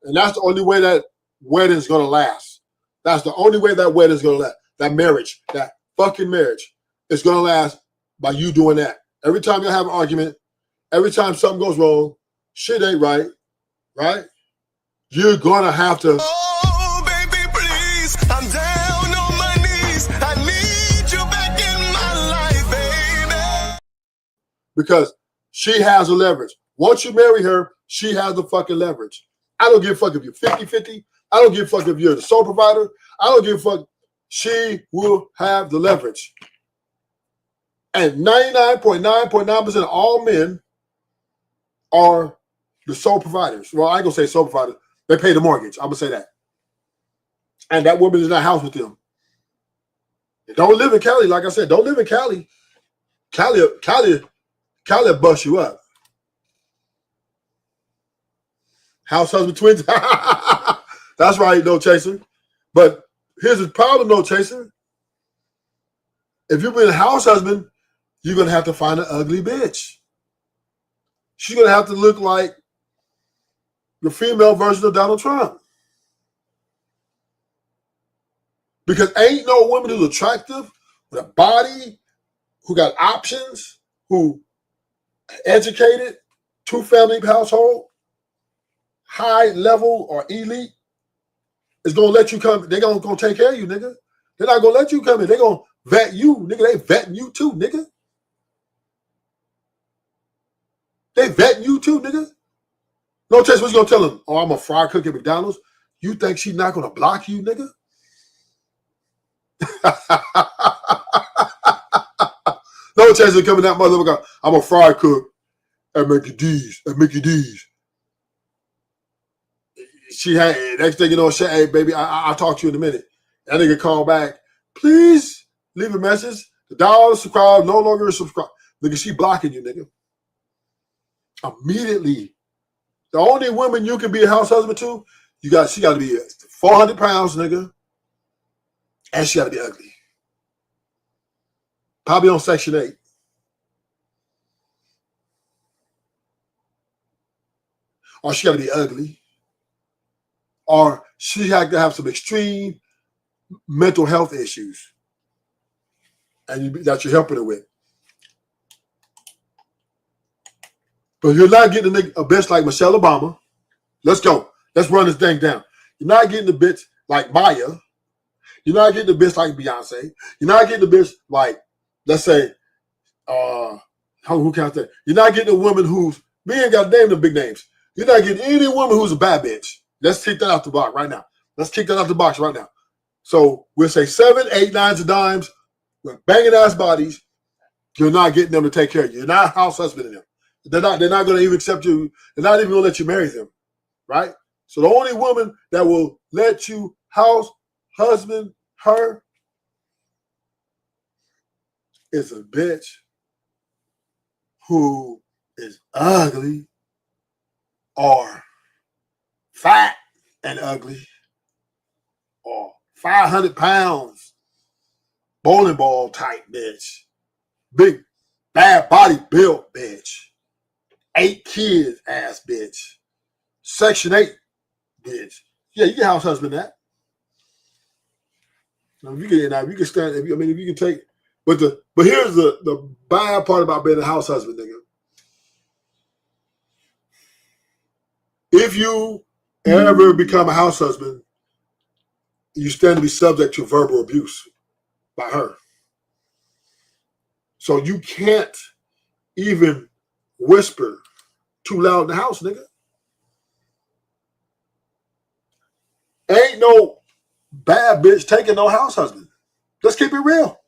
And that's the only way that wedding's gonna last. That's the only way that wedding's gonna last. That marriage, that fucking marriage, is gonna last by you doing that. Every time you have an argument, every time something goes wrong, shit ain't right, right? You're gonna have to. Oh, baby, please, I'm down on my knees. I need you back in my life, baby. Because she has a leverage. Once you marry her, she has the fucking leverage. I don't give a fuck if you're 50-50. I don't give a fuck if you're the sole provider. I don't give a fuck. She will have the leverage. And 99.9% of all men are the sole providers. Well, I ain't gonna say sole provider. They pay the mortgage. I'm gonna say that. And that woman is in that house with them. And don't live in Cali, like I said. Don't live in Cali. Cali will bust you up. House husband twins. That's right, no chaser. But here's the problem, no chaser. If you've been a house husband, you're gonna have to find an ugly bitch. She's gonna have to look like the female version of Donald Trump. Because ain't no woman who's attractive, with a body, who got options, who educated, two-family household, high level or elite, is gonna let you come. They're gonna take care of you, nigga. They're not gonna let you come in. They're gonna vet you, nigga. They vetting you too, nigga. They vetting you too, nigga. No chance. What you gonna tell them? Oh, I'm a fry cook at McDonald's. You think she's not gonna block you, nigga? No chance of coming that motherfucker. I'm a fry cook at Mickey D's. She had next thing you know, she, hey baby, I'll talk to you in a minute. That nigga called back. Please leave a message. The dollar subscribe, no longer subscribe. Nigga, she blocking you, nigga. Immediately. The only woman you can be a house husband to, she got to be 400 pounds, nigga. And she got to be ugly. Probably on Section 8. Or she got to be ugly. Or she had to have some extreme mental health issues. And that you're helping her with. But you're not getting a bitch like Michelle Obama. Let's go. Let's run this thing down. You're not getting a bitch like Maya. You're not getting a bitch like Beyonce. You're not getting a bitch like, let's say, who can I say? You're not getting a woman who's, we ain't got to name the big names. You're not getting any woman who's a bad bitch. Let's kick that out the box right now. So we'll say 7, 8, 9s, and dimes with banging ass bodies. You're not getting them to take care of you. You're not house husbanding them. They're not going to even accept you. They're not even going to let you marry them, right? So the only woman that will let you house husband her is a bitch who is ugly or fat and ugly or 500 pounds bowling ball type bitch, big bad body built bitch, 8 kids ass bitch, Section 8 bitch. Yeah, you can house husband that. Now, if you can stand, if you can take But here's the bad part about being a house husband, nigga. If you ever become a house husband, you stand to be subject to verbal abuse by her. So you can't even whisper too loud in the house, nigga. Ain't no bad bitch taking no house husband. Let's keep it real.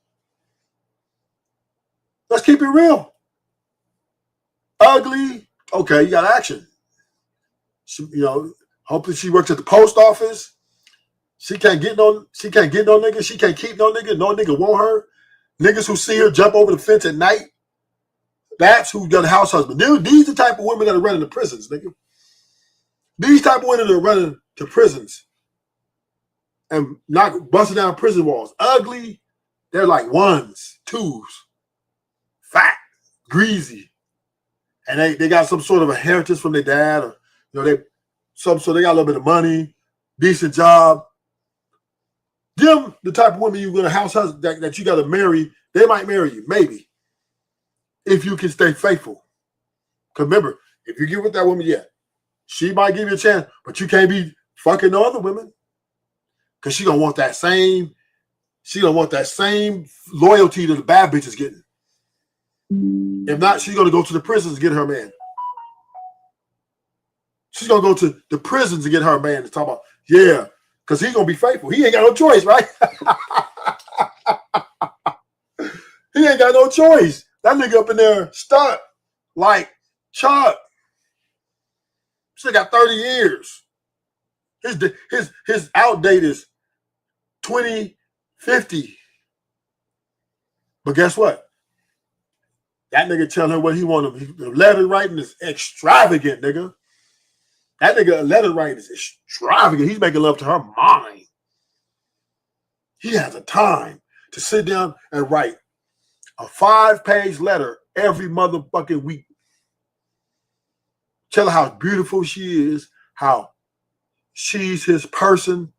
Let's keep it real. Ugly, okay, you got action. She, hopefully she works at the post office. She can't get no nigga. She can't keep no nigga. No nigga want her. Niggas who see her jump over the fence at night. That's who got a house husband. These the type of women that are running to prisons, nigga. These type of women that are running to prisons and not busting down prison walls. Ugly, they're like ones, twos, fat, greasy, and they got some sort of inheritance from their dad, or they got a little bit of money, decent job. Them the type of women you're gonna house husband that you gotta marry. They might marry you, maybe, if you can stay faithful. Because remember, if you get with that woman, yeah, she might give you a chance, but you can't be fucking no other women. Because she gonna want that same loyalty that the bad bitch is getting. If not, she's gonna go to the prisons to get her man. She's gonna go to the prisons to get her man to talk about, yeah, because he's gonna be faithful. He ain't got no choice, right? He ain't got no choice. That nigga up in there stuck like Chuck. Still got 30 years. His outdate is 2050. But guess what? That nigga telling her what he wanted. The letter writing is extravagant, nigga. That nigga letter writing is extravagant. He's making love to her mind. He has a time to sit down and write a 5-page letter every motherfucking week. Tell her how beautiful she is, how she's his person.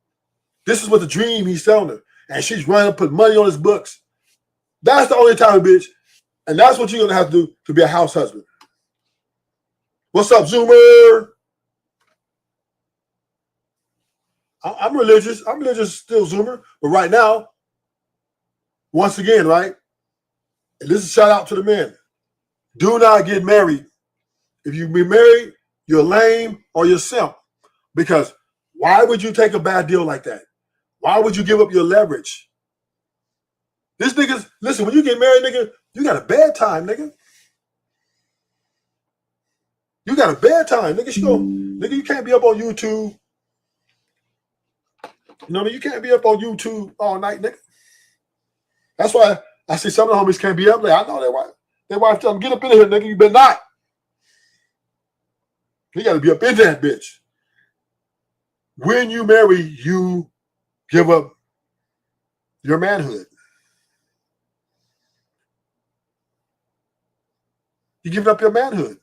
This is what the dream he's telling her. And she's running to put money on his books. That's the only time, bitch. And that's what you're going to have to do to be a house husband. What's up, Zoomer? I'm religious. I'm religious still, Zoomer. But right now, once again, right? And this is a shout out to the men. Do not get married. If you be married, you're lame or you're simp. Because why would you take a bad deal like that? Why would you give up your leverage? This nigga's, listen, when you get married, nigga, you got a bedtime, nigga. You got a bedtime, nigga. Nigga, you can't be up on YouTube. You know what I mean? You can't be up on YouTube all night, nigga. That's why I see some of the homies can't be up there. I know their wife tell them, get up in here, nigga. You better not. You got to be up in that bitch. When you marry, you give up your manhood. You give up your manhood.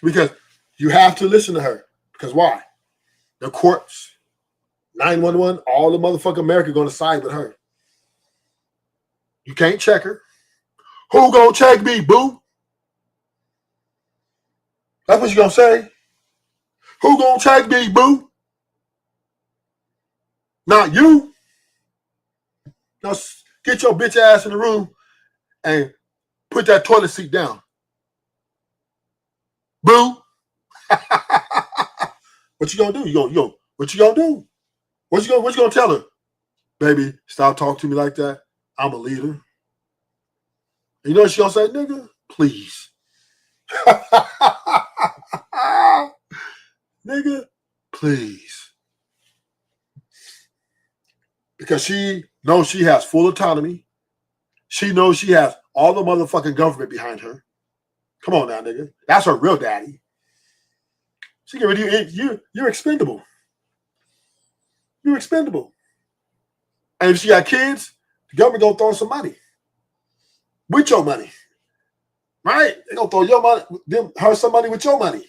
Because you have to listen to her. Because why? The courts, 911, all the motherfucking America going to side with her. You can't check her. Who gonna check me, boo? That's what you gonna say? Who gonna check me, boo? Not you. Now get your bitch ass in the room and put that toilet seat down. Boo. What you gonna do? What you gonna do? What you gonna tell her? Baby, stop talking to me like that. I'm a leader. You know what she gonna say, nigga? Please. Nigga, please. Because she knows she has full autonomy. She knows she has all the motherfucking government behind her. Come on now, nigga. That's her real daddy. She get rid of you. You're expendable. You're expendable. And if she got kids, the government gonna throw some money. With your money. Right? They gonna throw your money, her some money with your money.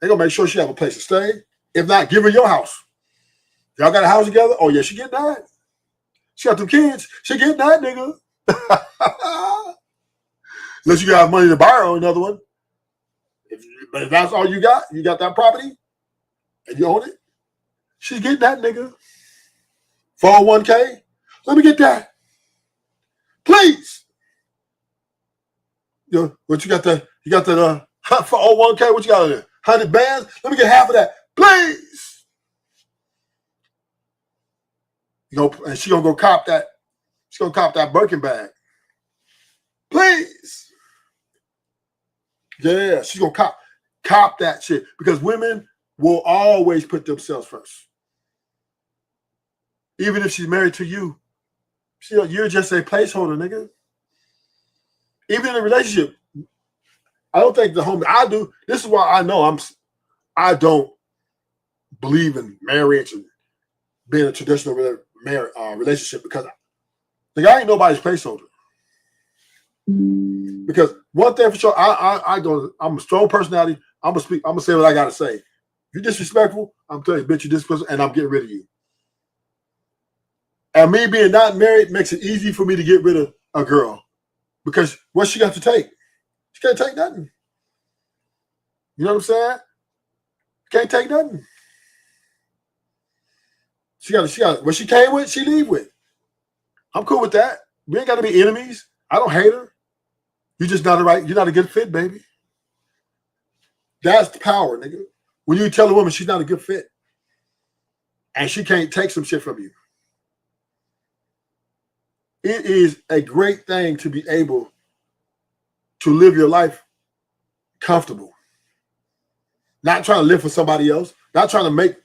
They gonna make sure she have a place to stay. If not, give her your house. Y'all got a house together? Oh, yeah, she getting that. She got them kids. She getting that, nigga. Unless you got money to borrow another one. But if that's all you got that property, and you own it, she's getting that, nigga. 401k, let me get that. Please. What you got that 401k, what you got in there? 100 bands? Let me get half of that. Please. And she gonna go cop that. She's gonna cop that Birkin bag. Please. Yeah, she's gonna cop that shit. Because women will always put themselves first. Even if she's married to you. You're just a placeholder, nigga. Even in a relationship. I don't think the homie, I do. This is why I know I don't believe in marriage and being a traditional relationship, because the guy ain't nobody's placeholder. Because one thing for sure, I'm a strong personality. I'm gonna say what I gotta say. If you're disrespectful, I'm telling you, bitch, you're disrespectful, and I'm getting rid of you. And me being not married makes it easy for me to get rid of a girl. Because what's she got to take? She can't take nothing. You know what I'm saying? Can't take nothing. She got what she came with, she leave with. I'm cool with that. We ain't got to be enemies. I don't hate her. You're just not you're not a good fit, baby. That's the power, nigga. When you tell a woman she's not a good fit and she can't take some shit from you. It is a great thing to be able to live your life comfortable. Not trying to live for somebody else. Not trying to make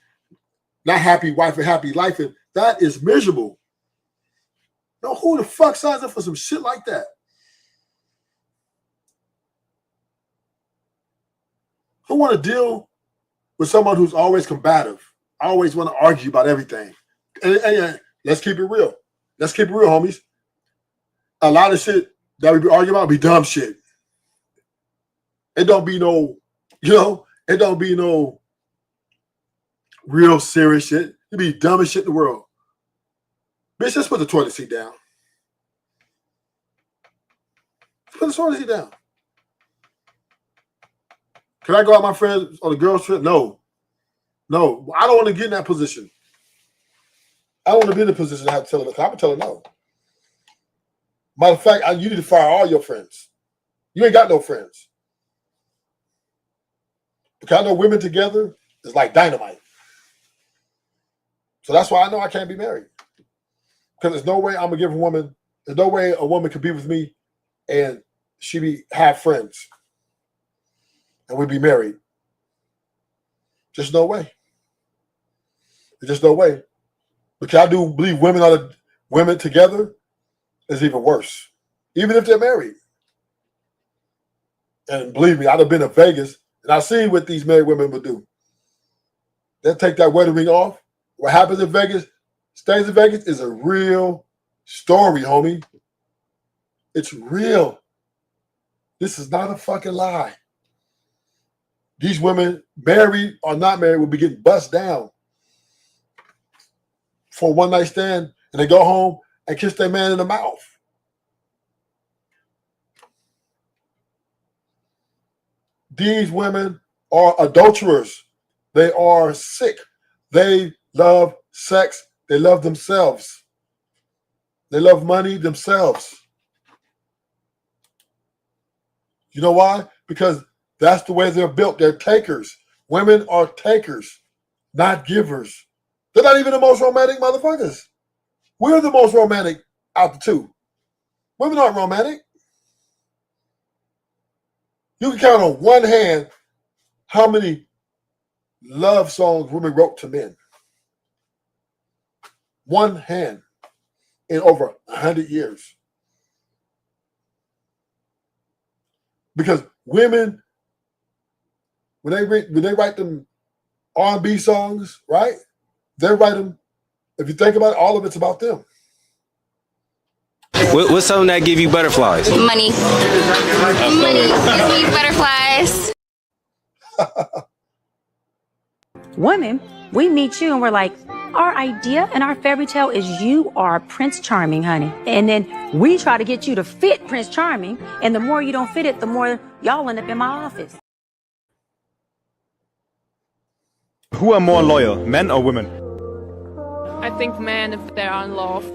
not happy wife and happy life. And that is miserable. No, who the fuck signs up for some shit like that? Who want to deal with someone who's always combative? Always want to argue about everything. And let's keep it real. Let's keep it real, homies. A lot of shit that we be arguing about be dumb shit. It don't be no, it don't be no real serious shit. It be dumbest shit in the world. Bitch, let's put the toilet seat down. Put the toilet seat down. Can I go out with my friends on a girls trip? No. No, I don't want to get in that position. I don't want to be in the position to have to tell her. I'm going to tell her no. Matter of fact, you need to fire all your friends. You ain't got no friends. Because I know women together is like dynamite. So that's why I know I can't be married. Because there's no way I'm going to give there's no way a woman could be with me and she have friends. And we'd be married. Just no way. There's just no way. Because I do believe women together is even worse. Even if they're married. And believe me, I'd have been to Vegas and I see what these married women would do. They'll take that wedding ring off. What happens in Vegas, stays in Vegas, is a real story, homie. It's real. This is not a fucking lie. These women, married or not married, will be getting bust down for a one-night stand, and they go home and kiss their man in the mouth. These women are adulterers. They are sick. They love sex. They love themselves. They love money themselves. You know why? Because that's the way they're built. They're takers. Women are takers, not givers. They're not even the most romantic motherfuckers. We're the most romantic out the two. Women aren't romantic. You can count on one hand how many love songs women wrote to men. One hand in over 100 years. Because women, when they write them R&B songs, right? They write them, if you think about it, all of it's about them. What's something that give you butterflies? Money. Money gives me butterflies. Women, we meet you and we're like, Our idea and our fairy tale is you are Prince Charming, honey. And then we try to get you to fit Prince Charming. And the more you don't fit it, the more y'all end up in my office. Who are more loyal, men or women? I think men if they're in love.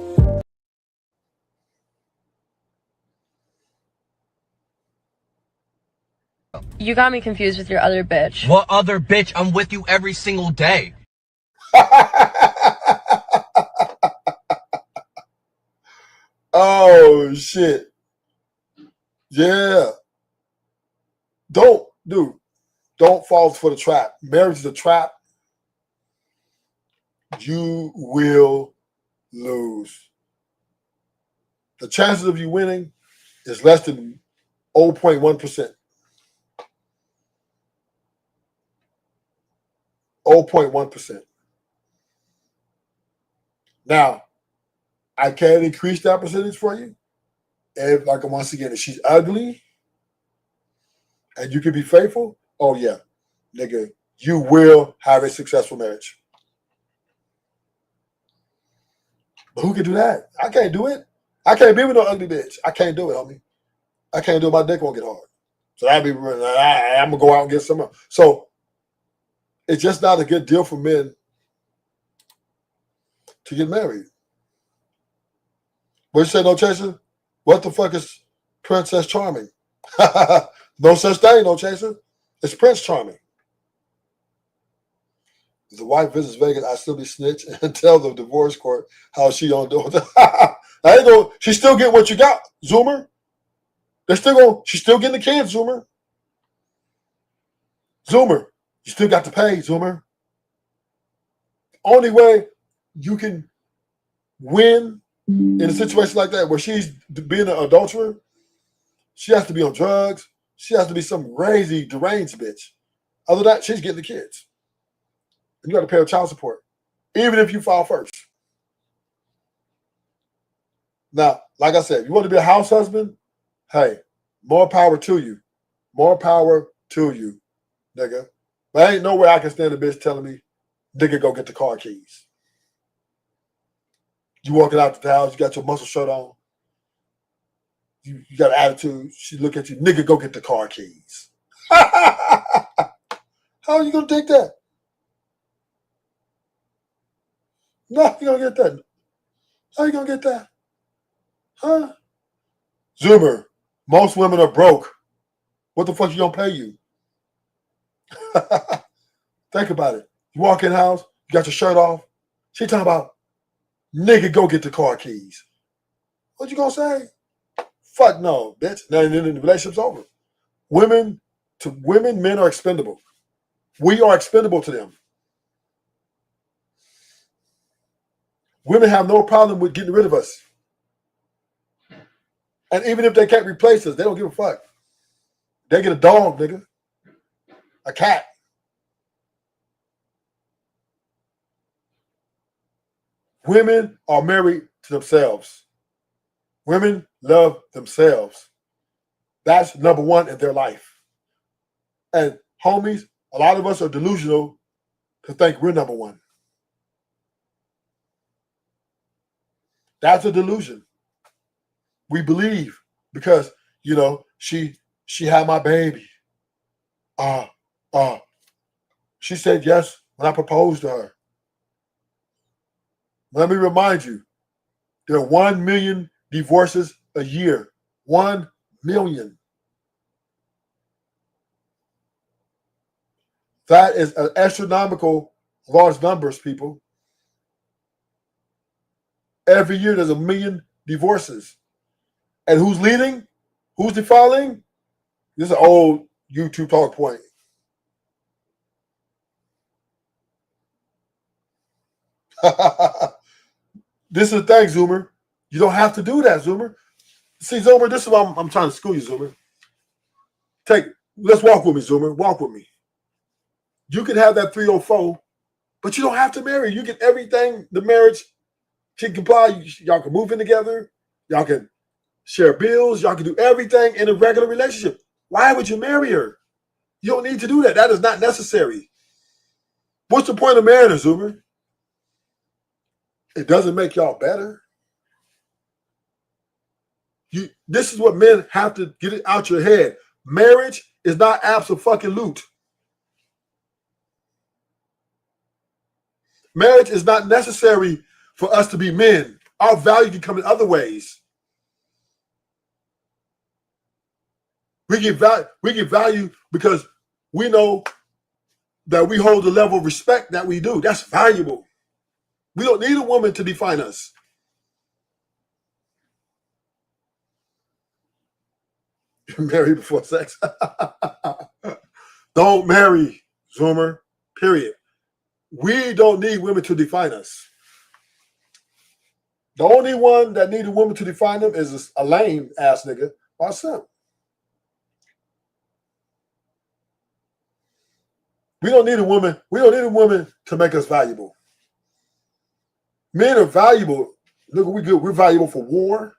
You got me confused with your other bitch. What other bitch? I'm with you every single day. Oh shit. Yeah. Don't fall for the trap. Marriage is a trap. You will lose. The chances of you winning is less than 0.1%. 0.1%. Now, I can increase that percentage for you. If, like, once again, if she's ugly and you can be faithful, oh yeah, nigga, you will have a successful marriage. But who can do that? I can't do it. I can't be with no ugly bitch. I can't do it, homie. I can't do it. My dick won't get hard. So I'm going to go out and get some. So it's just not a good deal for men to get married. What you say, No Chaser? What the fuck is Princess Charming? No such thing, No Chaser. It's Prince Charming. If the wife visits Vegas, I still be snitch and tell the divorce court how she don't do it. I ain't gonna, she still get what you got, Zoomer. She's still getting the kids, Zoomer. Zoomer, you still got to pay, Zoomer. Only way you can win in a situation like that where she's being an adulterer, she has to be on drugs. She has to be some crazy, deranged bitch. Other than that, she's getting the kids. And you got to pay her child support, even if you file first. Now, like I said, if you want to be a house husband, hey, more power to you. More power to you, nigga. But ain't no way I can stand a bitch telling me, nigga, go get the car keys. You walking out the house, you got your muscle shirt on. You got an attitude. She look at you, nigga, go get the car keys. How are you going to take that? No, you going to get that. How you going to get that? Huh? Zoomer, most women are broke. What the fuck you going to pay you? Think about it. You walk in the house, you got your shirt off. She talking about, nigga, go get the car keys. What you gonna say? Fuck no, bitch. Then the relationship's over. Women, men are expendable. We are expendable to them. Women have no problem with getting rid of us. And even if they can't replace us, they don't give a fuck. They get a dog, nigga. A cat. Women are married to themselves. Women love themselves. That's number one in their life. And homies, a lot of us are delusional to think we're number one. That's a delusion. We believe because, you know, she had my baby. She said yes when I proposed to her. Let me remind you, there are 1 million divorces a year. 1 million. That is an astronomical large numbers, people. Every year there's 1 million divorces. And who's leading? Who's defiling? This is an old YouTube talk point. This is the thing, Zoomer. You don't have to do that, Zoomer. See, Zoomer, this is why I'm trying to school you, Zoomer. Let's walk with me, Zoomer. Walk with me. You can have that 304, but you don't have to marry. You get everything the marriage can comply. Y'all can move in together. Y'all can share bills. Y'all can do everything in a regular relationship. Why would you marry her? You don't need to do that. That is not necessary. What's the point of marrying her, Zoomer? it doesn't make y'all better. This is what men have to get it out your head. Marriage is not abso-fucking-lute. Marriage is not necessary for us to be men. Our value can come in other ways. We get value because we know that we hold the level of respect that we do. That's valuable. We don't need a woman to define us. Marry before sex. Don't marry, Zoomer. Period. We don't need women to define us. The only one that need a woman to define them is a lame ass nigga or a simp. We don't need a woman. We don't need a woman to make us valuable. Men are valuable. Look, we good. We're valuable for war.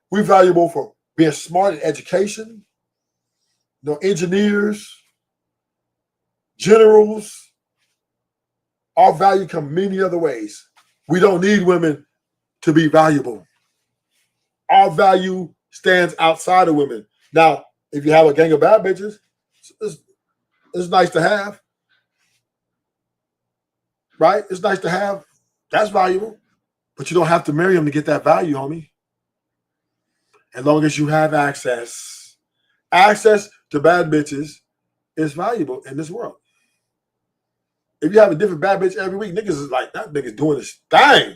We're valuable for being smart in education. You know, engineers, generals. Our value comes many other ways. We don't need women to be valuable. Our value stands outside of women. Now, if you have a gang of bad bitches, it's nice to have. Right? It's nice to have. That's valuable. But you don't have to marry them to get that value, homie. As long as you have access. Access to bad bitches is valuable in this world. If you have a different bad bitch every week, niggas is like, that nigga's doing his thing.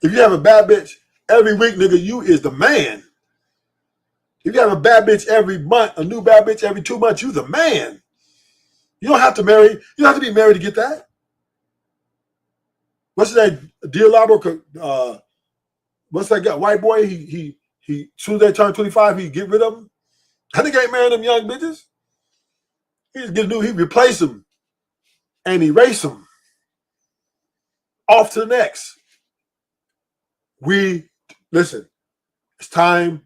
If you have a bad bitch every week, nigga, you is the man. If you have a bad bitch every month, a new bad bitch every 2 months, you the man. You don't have to marry. You don't have to be married to get that. What's his name? Dialabro. What's that guy? White boy. He. As soon as they turn 25, he get rid of them. I think ain't marrying them young bitches. He just get a new. He replace them and erase them. Off to the next. Listen. It's time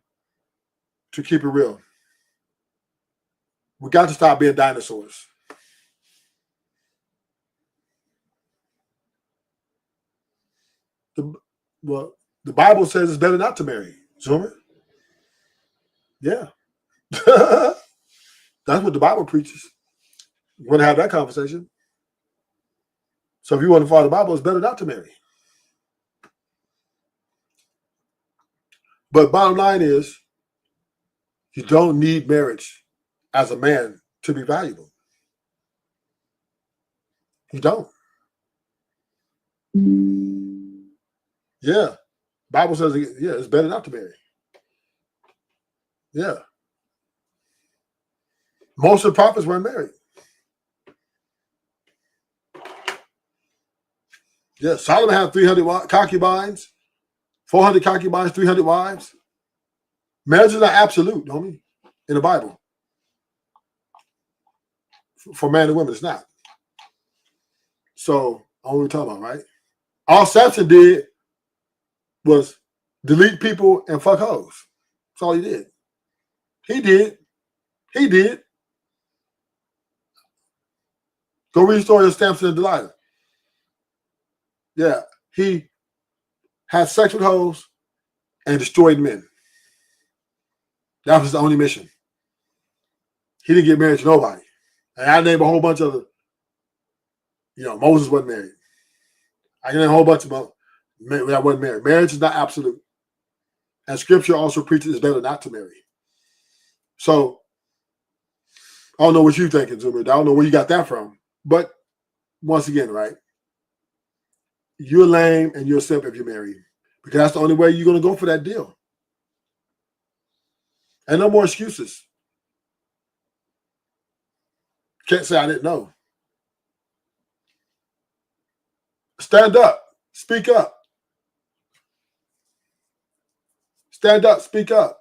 to keep it real. We got to stop being dinosaurs. The Bible says it's better not to marry. Zoomer? Yeah. That's what the Bible preaches. You want to have that conversation? So if you want to follow the Bible, it's better not to marry. But bottom line is, you don't need marriage as a man to be valuable. You don't. Yeah. Bible says, yeah, it's better not to marry. Yeah. Most of the prophets weren't married. Yeah, Solomon had 300 concubines, 400 concubines, 300 wives. Marriage is not absolute, homie, in the Bible. For man and women, it's not. So, all we're talking about, right? All Samson did was delete people and fuck hoes. That's all he did. He did. Go read the story of Samson and Delilah. Yeah, he had sex with hoes and destroyed men. That was the only mission. He didn't get married to nobody. And I named a whole bunch of, Moses wasn't married. I can name a whole bunch of men that wasn't married. Marriage is not absolute. And scripture also preaches it's better not to marry. So, I don't know what you're thinking, Zoomer. I don't know where you got that from. But, once again, right? You're lame and you're simp if you're married. Because that's the only way you're going to go for that deal. And no more excuses. Can't say I didn't know. Stand up. Speak up. Stand up. Speak up.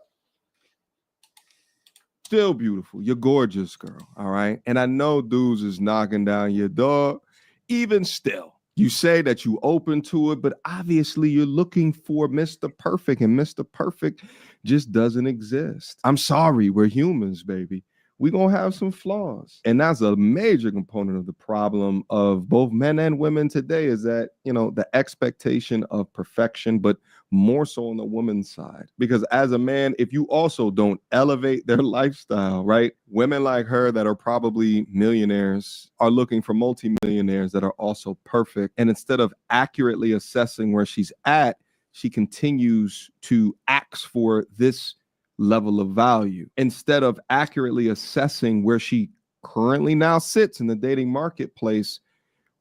Still beautiful. You're gorgeous, girl. All right. And I know dudes is knocking down your door. Even still, you say that you open to it, but obviously you're looking for Mr. Perfect, and Mr. Perfect just doesn't exist. I'm sorry. We're humans, baby. we're going to have some flaws. And that's a major component of the problem of both men and women today is that, the expectation of perfection, but more so on the woman's side. Because as a man, if you also don't elevate their lifestyle, right? Women like her that are probably millionaires are looking for multimillionaires that are also perfect. And instead of accurately assessing where she's at, she continues to ask for this level of value instead of accurately assessing where she currently now sits in the dating marketplace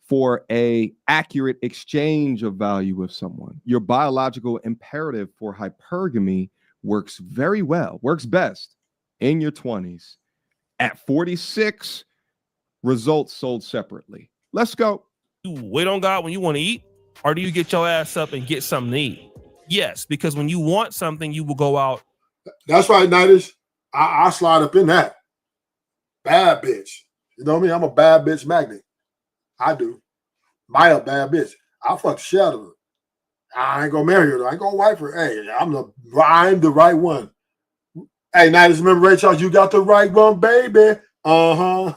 for a accurate exchange of value with someone. Your biological imperative for hypergamy works very well, works best in your 20s. At 46, results sold separately. Let's go. You wait on God when you want to eat, or do you get your ass up and get something to eat? Yes, because when you want something, you will go out. That's right, Nighties. I slide up in that. Bad bitch. You know what I mean? I'm a bad bitch magnet. I do. Maya, bad bitch. I'll fuck the shit out of her. I ain't gonna marry her though. I ain't gonna wife her. Hey, I'm the right one. Hey, Nighties, remember Ray Charles? You got the right one, baby. Uh-huh.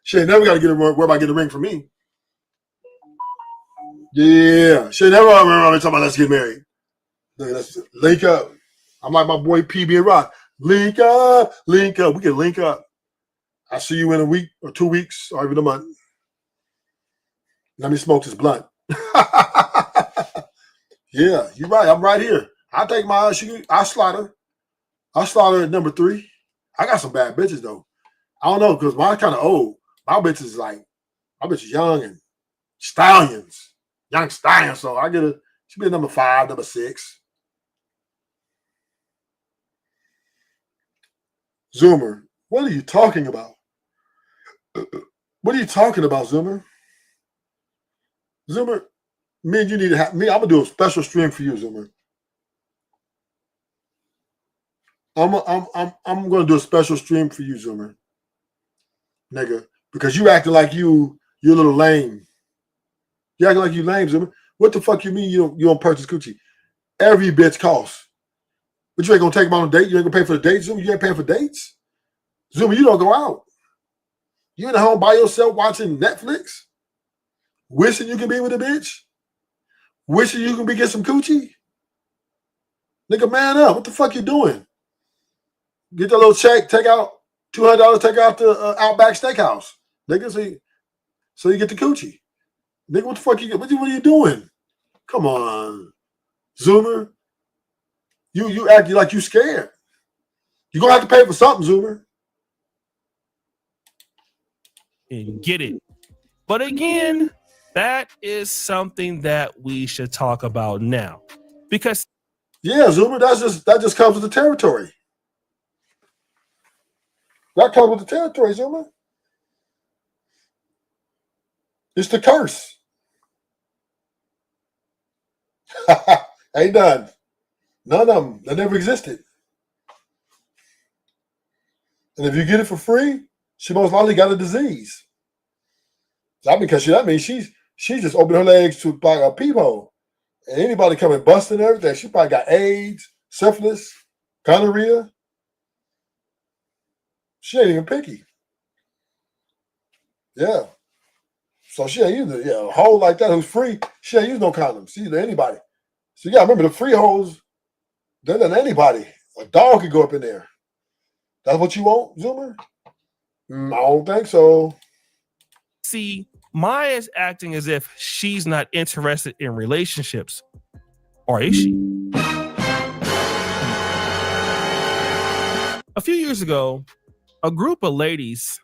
Shit, never gotta get a where about get a ring from me. Yeah. Shit, never remember talking about let's get married. Let's link up. I'm like my boy PB and Rock. Link up, link up. We can link up. I'll see you in a week or 2 weeks or even a month. Let me smoke this blunt. Yeah, you're right. I'm right here. I take my I slide her. I slide her at number 3. I got some bad bitches though. I don't know because mine's kind of old. My bitch is young and stallions. Young stallions. So I get she be number 5, number 6. Zoomer, what are you talking about? What are you talking about, Zoomer? Zoomer, me and you need to have me. I'm gonna do a special stream for you, Zoomer. I'm gonna do a special stream for you, Zoomer. Nigga, because you acting like you're a little lame. You acting like you lame, Zoomer. What the fuck you mean you don't purchase coochie? Every bitch costs. But you ain't gonna take them on a date. You ain't gonna pay for the date, Zoomer. You ain't paying for dates. Zoomer, you don't go out. You in the home by yourself watching Netflix, wishing you can be with a bitch, wishing you can get some coochie. Nigga, man up. What the fuck you doing? Get that little check, take out $200, take out the Outback Steakhouse. Nigga, so you get the coochie. Nigga, what the fuck you get? What are you doing? Come on, Zoomer. You acting like you scared. You're gonna have to pay for something, Zoomer. And get it. But again, that is something that we should talk about now. Because yeah, Zoomer, that just comes with the territory. That comes with the territory, Zoomer. It's the curse. Ain't done. None of them. They never existed. And if you get it for free, she most likely got a disease. That means she's just opened her legs to like a peephole. And anybody coming busting everything, she probably got AIDS, syphilis, gonorrhea. She ain't even picky. Yeah. So she ain't using a hole like that who's free. She ain't using no condoms. She using anybody. So you gotta remember the free holes, they're not anybody. A dog could go up in there. That's what you want, Zoomer? I don't think so. See, Maya's acting as if she's not interested in relationships. Or is she? A few years ago, a group of ladies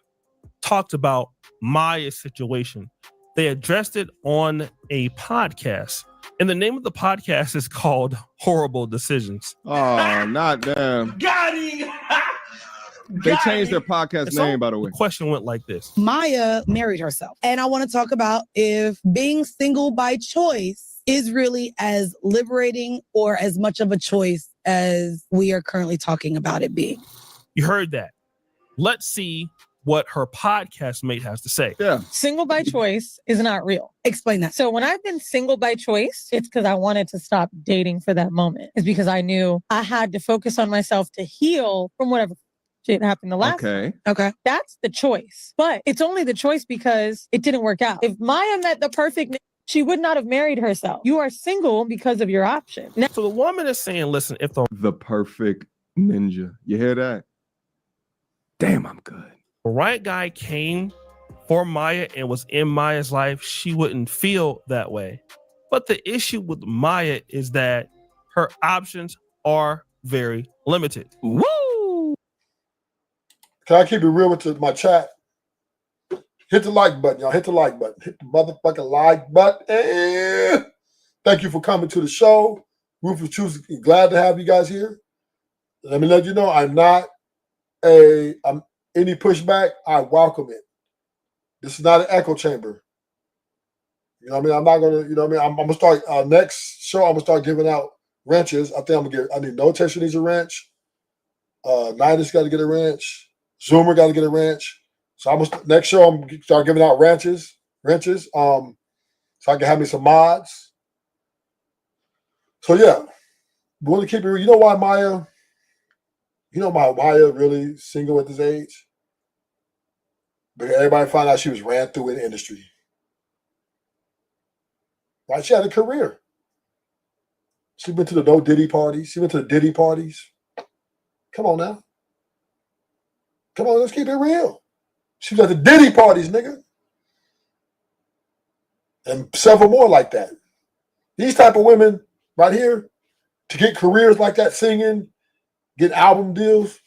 talked about Maya's situation. They addressed it on a podcast. And the name of the podcast is called Horrible Decisions. Oh, not them. Got him! They changed their podcast name, by the way. The question went like this. Maya married herself. And I want to talk about if being single by choice is really as liberating or as much of a choice as we are currently talking about it being. You heard that. Let's see what her podcast mate has to say. Yeah. Single by choice is not real. Explain that. So when I've been single by choice, it's because I wanted to stop dating for that moment. It's because I knew I had to focus on myself to heal from whatever shit happened the last time. Okay. That's the choice. But it's only the choice because it didn't work out. If Maya met the perfect, she would not have married herself. You are single because of your option. Now, So the woman is saying, listen, if the perfect ninja. You hear that? Damn, I'm good. the right guy came for Maya and was in Maya's life, she wouldn't feel that way. But the issue with Maya is that her options are very limited. Woo! Can I keep it real with my chat? Hit the like button, y'all. Hit the like button. Hit the motherfucking like button. Thank you for coming to the show. Rufus Choose, glad to have you guys here. Let me let you know, I'm any pushback, I welcome it. This is not an echo chamber. You know what I mean? I'm not gonna, you know what I mean? I'm gonna start next show, I'm gonna start giving out wrenches. I think I need No Tester needs a wrench. Nidus got to get a wrench. Zoomer got to get a wrench. So next show I'm gonna start giving out wrenches. So I can have me some mods. So yeah, we want to keep it real. You know why Maya really single at this age? Because everybody found out she was ran through in the industry. Right? She had a career. She went to the No Diddy parties. She went to the Diddy parties. Come on now. Come on, let's keep it real. She was at the Diddy parties, nigga. And several more like that. These type of women right here, to get careers like that, singing, get album deals,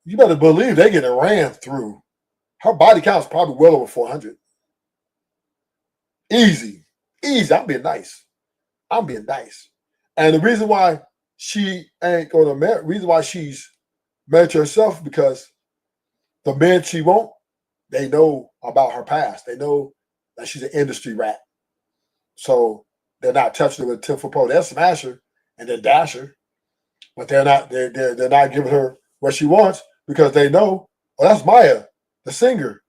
you better believe they getting ran through. Her body count's probably well over 400. Easy. I'm being nice. And the reason why she ain't going to marry, reason why she's married to herself, because the men she won't, they know about her past. They know that she's an industry rat. So they're not touching her with a 10-foot pole. They'll smash her and then dash her. But they're not giving her what she wants, because they know, oh, that's Maya, the singer.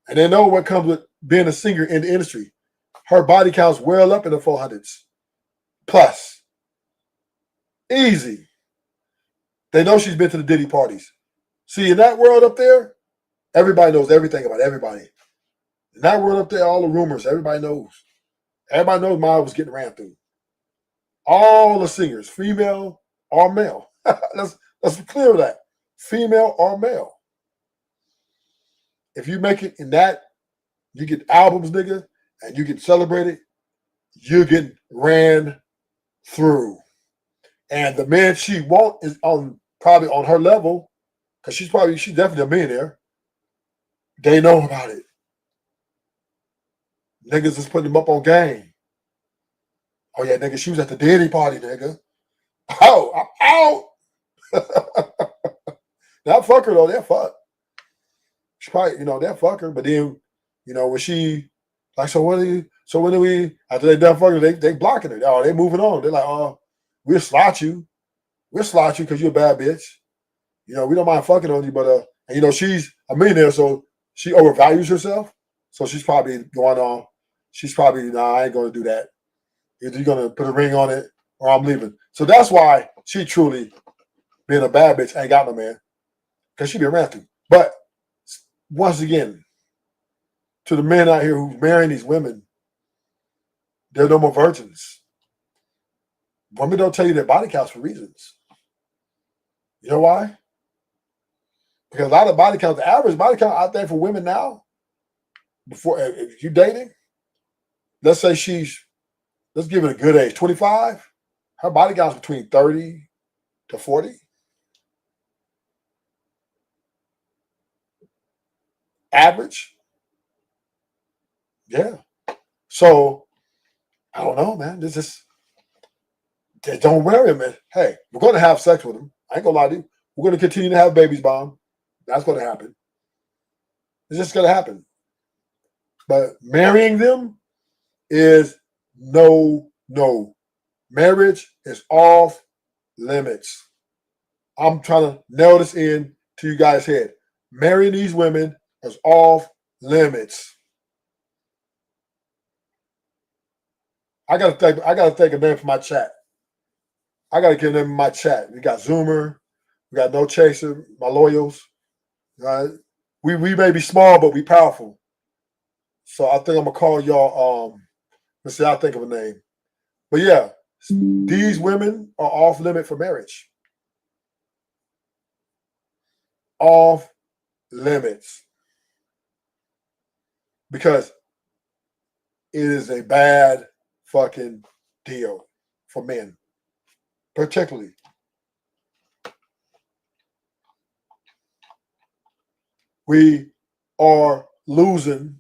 And they know what comes with being a singer in the industry. Her body count's well up in the 400s. Plus. Easy. They know she's been to the Diddy parties. See, in that world up there, everybody knows everything about everybody. In that world up there, all the rumors, everybody knows. Everybody knows Maya was getting ran through. All the singers, female or male. Let's be clear with that. Female or male. If you make it in that, you get albums, nigga, and you get celebrated, you get ran through. And the man she wants is probably on her level, because she's definitely a millionaire. They know about it. Niggas is putting them up on game. Oh yeah, nigga, she was at the Diddy party, nigga. Oh, I'm out. That fucker though, that fuck. She probably, that fucker. But then, when she like, when do we after they done fucking, they blocking her. Oh, they moving on. They're like, oh, we'll slot you. We'll slot you because you're a bad bitch. We don't mind fucking on you, but she's a millionaire, so she overvalues herself. So she's probably going on. She's probably, I ain't gonna do that. Either you're gonna put a ring on it or I'm leaving. So that's why she truly, being a bad bitch, ain't got no man. Because she been ran through. But once again, to the men out here who's marrying these women, they're no more virgins. Women don't tell you their body counts for reasons. You know why? Because a lot of body counts, the average body count out there for women now, if you're dating, let's say let's give it a good age, 25, her body count's between 30 to 40. Average. Yeah. So, I don't know, man. Don't worry, man. Hey, we're going to have sex with them. I ain't going to lie to you. We're going to continue to have babies bomb. That's going to happen. It's just going to happen. But marrying them is no. Marriage is off limits. I'm trying to nail this in to you guys' head. Marrying these women is off limits. I gotta thank a name for my chat. I gotta give them my chat. We got Zoomer, we got No Chaser, my loyals. Right? We may be small, but we powerful. So I think I'm gonna call y'all. Let's see, I'll think of a name. But yeah, these women are off limit for marriage. Off limits. Because it is a bad fucking deal for men, particularly. We are losing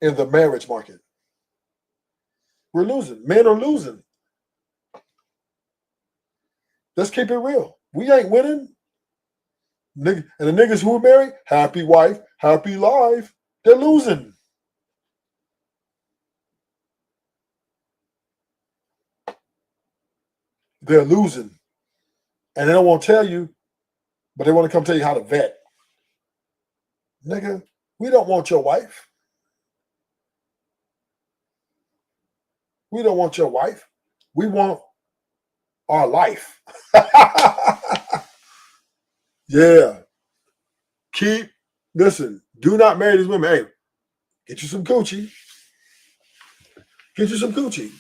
in the marriage market. We're losing. Men are losing. Let's keep it real. We ain't winning. And the niggas who are married, happy wife, happy life, they're losing. They're losing. And they don't want to tell you, but they want to come tell you how to vet. Nigga, we don't want your wife. We don't want your wife. We want our life. Yeah. Listen, do not marry these women. Hey, get you some coochie. Get you some coochie.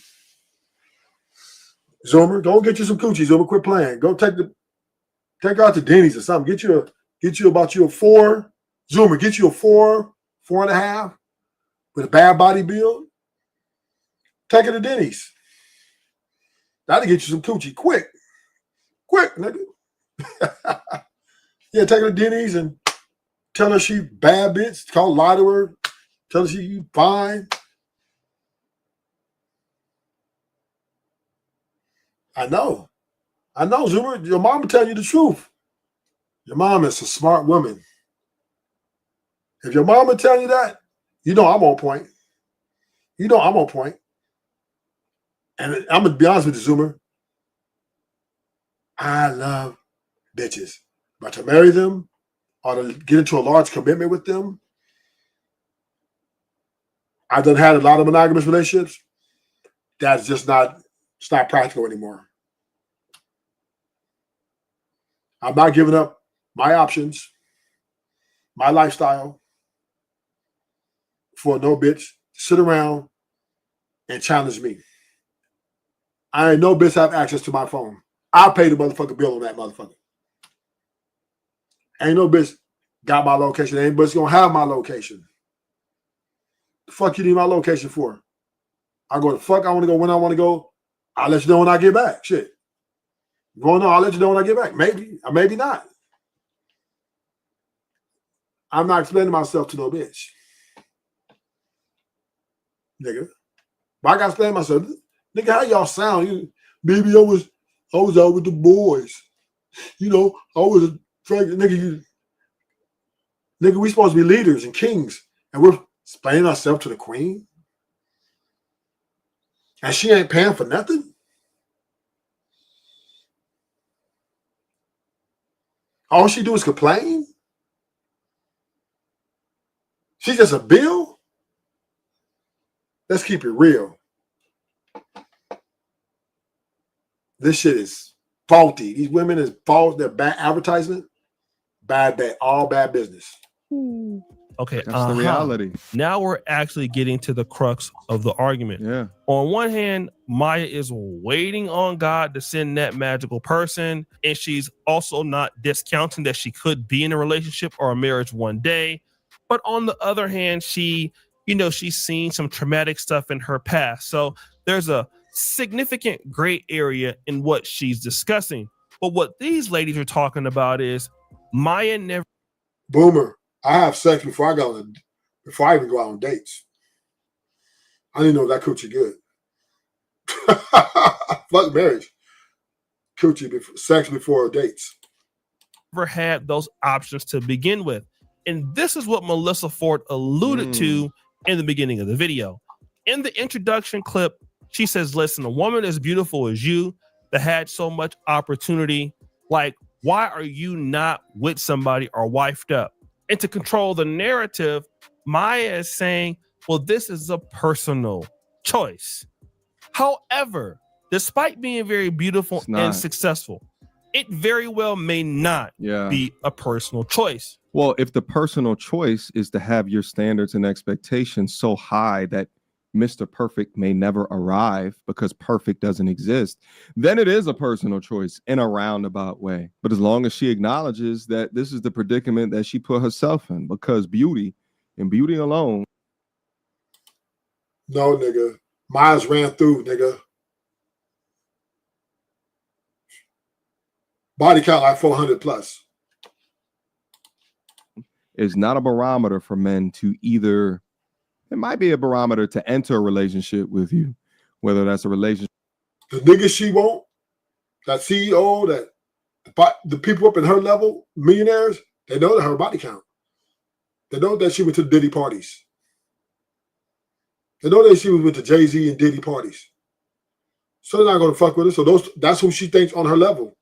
Zoomer, go get you some coochie. Zoomer, quit playing. Go take her out to Denny's or something. Get you about you a 4. Zoomer, get you a 4, 4.5 with a bad body build. Take her to Denny's. That'll get you some coochie quick. Quick, nigga. Yeah, take her to Denny's and tell her she bad bitch. Lie to her. Tell her she fine. I know, Zoomer. Your mom will tell you the truth. Your mom is a smart woman. If your mama tell you that, you know I'm on point. You know I'm on point. And I'm gonna be honest with you, Zoomer. I love bitches, but to marry them or to get into a large commitment with them, I've done had a lot of monogamous relationships. That's just not. It's not practical anymore. I'm not giving up my options, my lifestyle for no bitch to sit around and challenge me. I ain't no bitch have access to my phone. I pay the motherfucking bill on that motherfucker. Ain't no bitch got my location. Ain't bitch gonna have my location. The fuck you need my location for? I go the fuck I want to go when I want to go. I'll let you know when I get back. Shit. Going on, I'll let you know when I get back. Maybe, or maybe not. I'm not explaining myself to no bitch. Nigga. But I gotta explain myself. Nigga, how y'all sound? Baby, I was out with the boys. You know, I was a nigga, nigga, we supposed to be leaders and kings. And we're explaining ourselves to the queen. And she ain't paying for nothing. All she do is complain. She's just a bill. Let's keep it real. This shit is faulty. These women is false. They're bad advertisement. All bad business. Okay, that's the reality. Now we're actually getting to the crux of the argument. Yeah. On one hand, Maya is waiting on God to send that magical person, and she's also not discounting that she could be in a relationship or a marriage one day. But on the other hand, she's seen some traumatic stuff in her past. So there's a significant gray area in what she's discussing. But what these ladies are talking about is Maya never. Boomer, I have sex before I even go out on dates. I didn't know that coochie good. Fuck marriage. Coochie sex before dates. Never had those options to begin with. And this is what Melissa Ford alluded to in the beginning of the video. In the introduction clip, she says, listen, a woman as beautiful as you that had so much opportunity, like, why are you not with somebody or wifed up? And to control the narrative, Maya is saying, well, this is a personal choice. However, despite being very beautiful and successful, it very well may not be a personal choice. Well, if the personal choice is to have your standards and expectations so high that Mr. Perfect may never arrive because perfect doesn't exist, then it is a personal choice in a roundabout way. But as long as she acknowledges that this is the predicament that she put herself in, because beauty and beauty alone. No, nigga. Miles ran through, nigga. Body count like 400 plus. Is not a barometer for men to either. It might be a barometer to enter a relationship with you, whether that's a relationship. The niggas she want, that CEO, that the people up in her level, millionaires, they know that her body count. They know that she went to Diddy parties. They know that she went to Jay-Z and Diddy parties. So they're not going to fuck with her. So that's who she thinks on her level.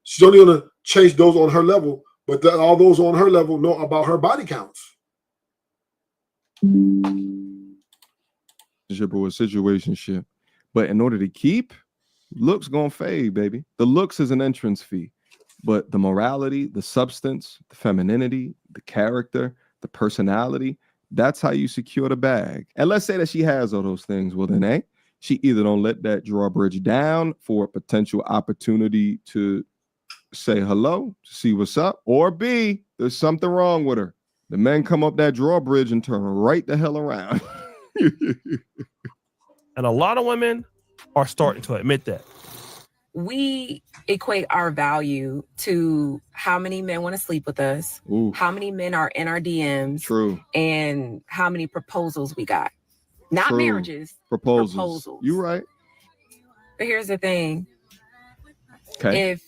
She's only going to chase those on her level, but all those on her level know about her body counts. Or a situationship. But in order to keep, looks gonna fade, baby. The looks is an entrance fee. But the morality, the substance, the femininity, the character, the personality, that's how you secure the bag. And let's say that she has all those things. Well, then, she either don't let that drawbridge down for a potential opportunity to say hello, to see what's up, or B, there's something wrong with her. The men come up that drawbridge and turn right the hell around. And a lot of women are starting to admit that. We equate our value to how many men want to sleep with us, how many men are in our DMs, and how many proposals we got. Not marriages, proposals. You right. But here's the thing. Okay. If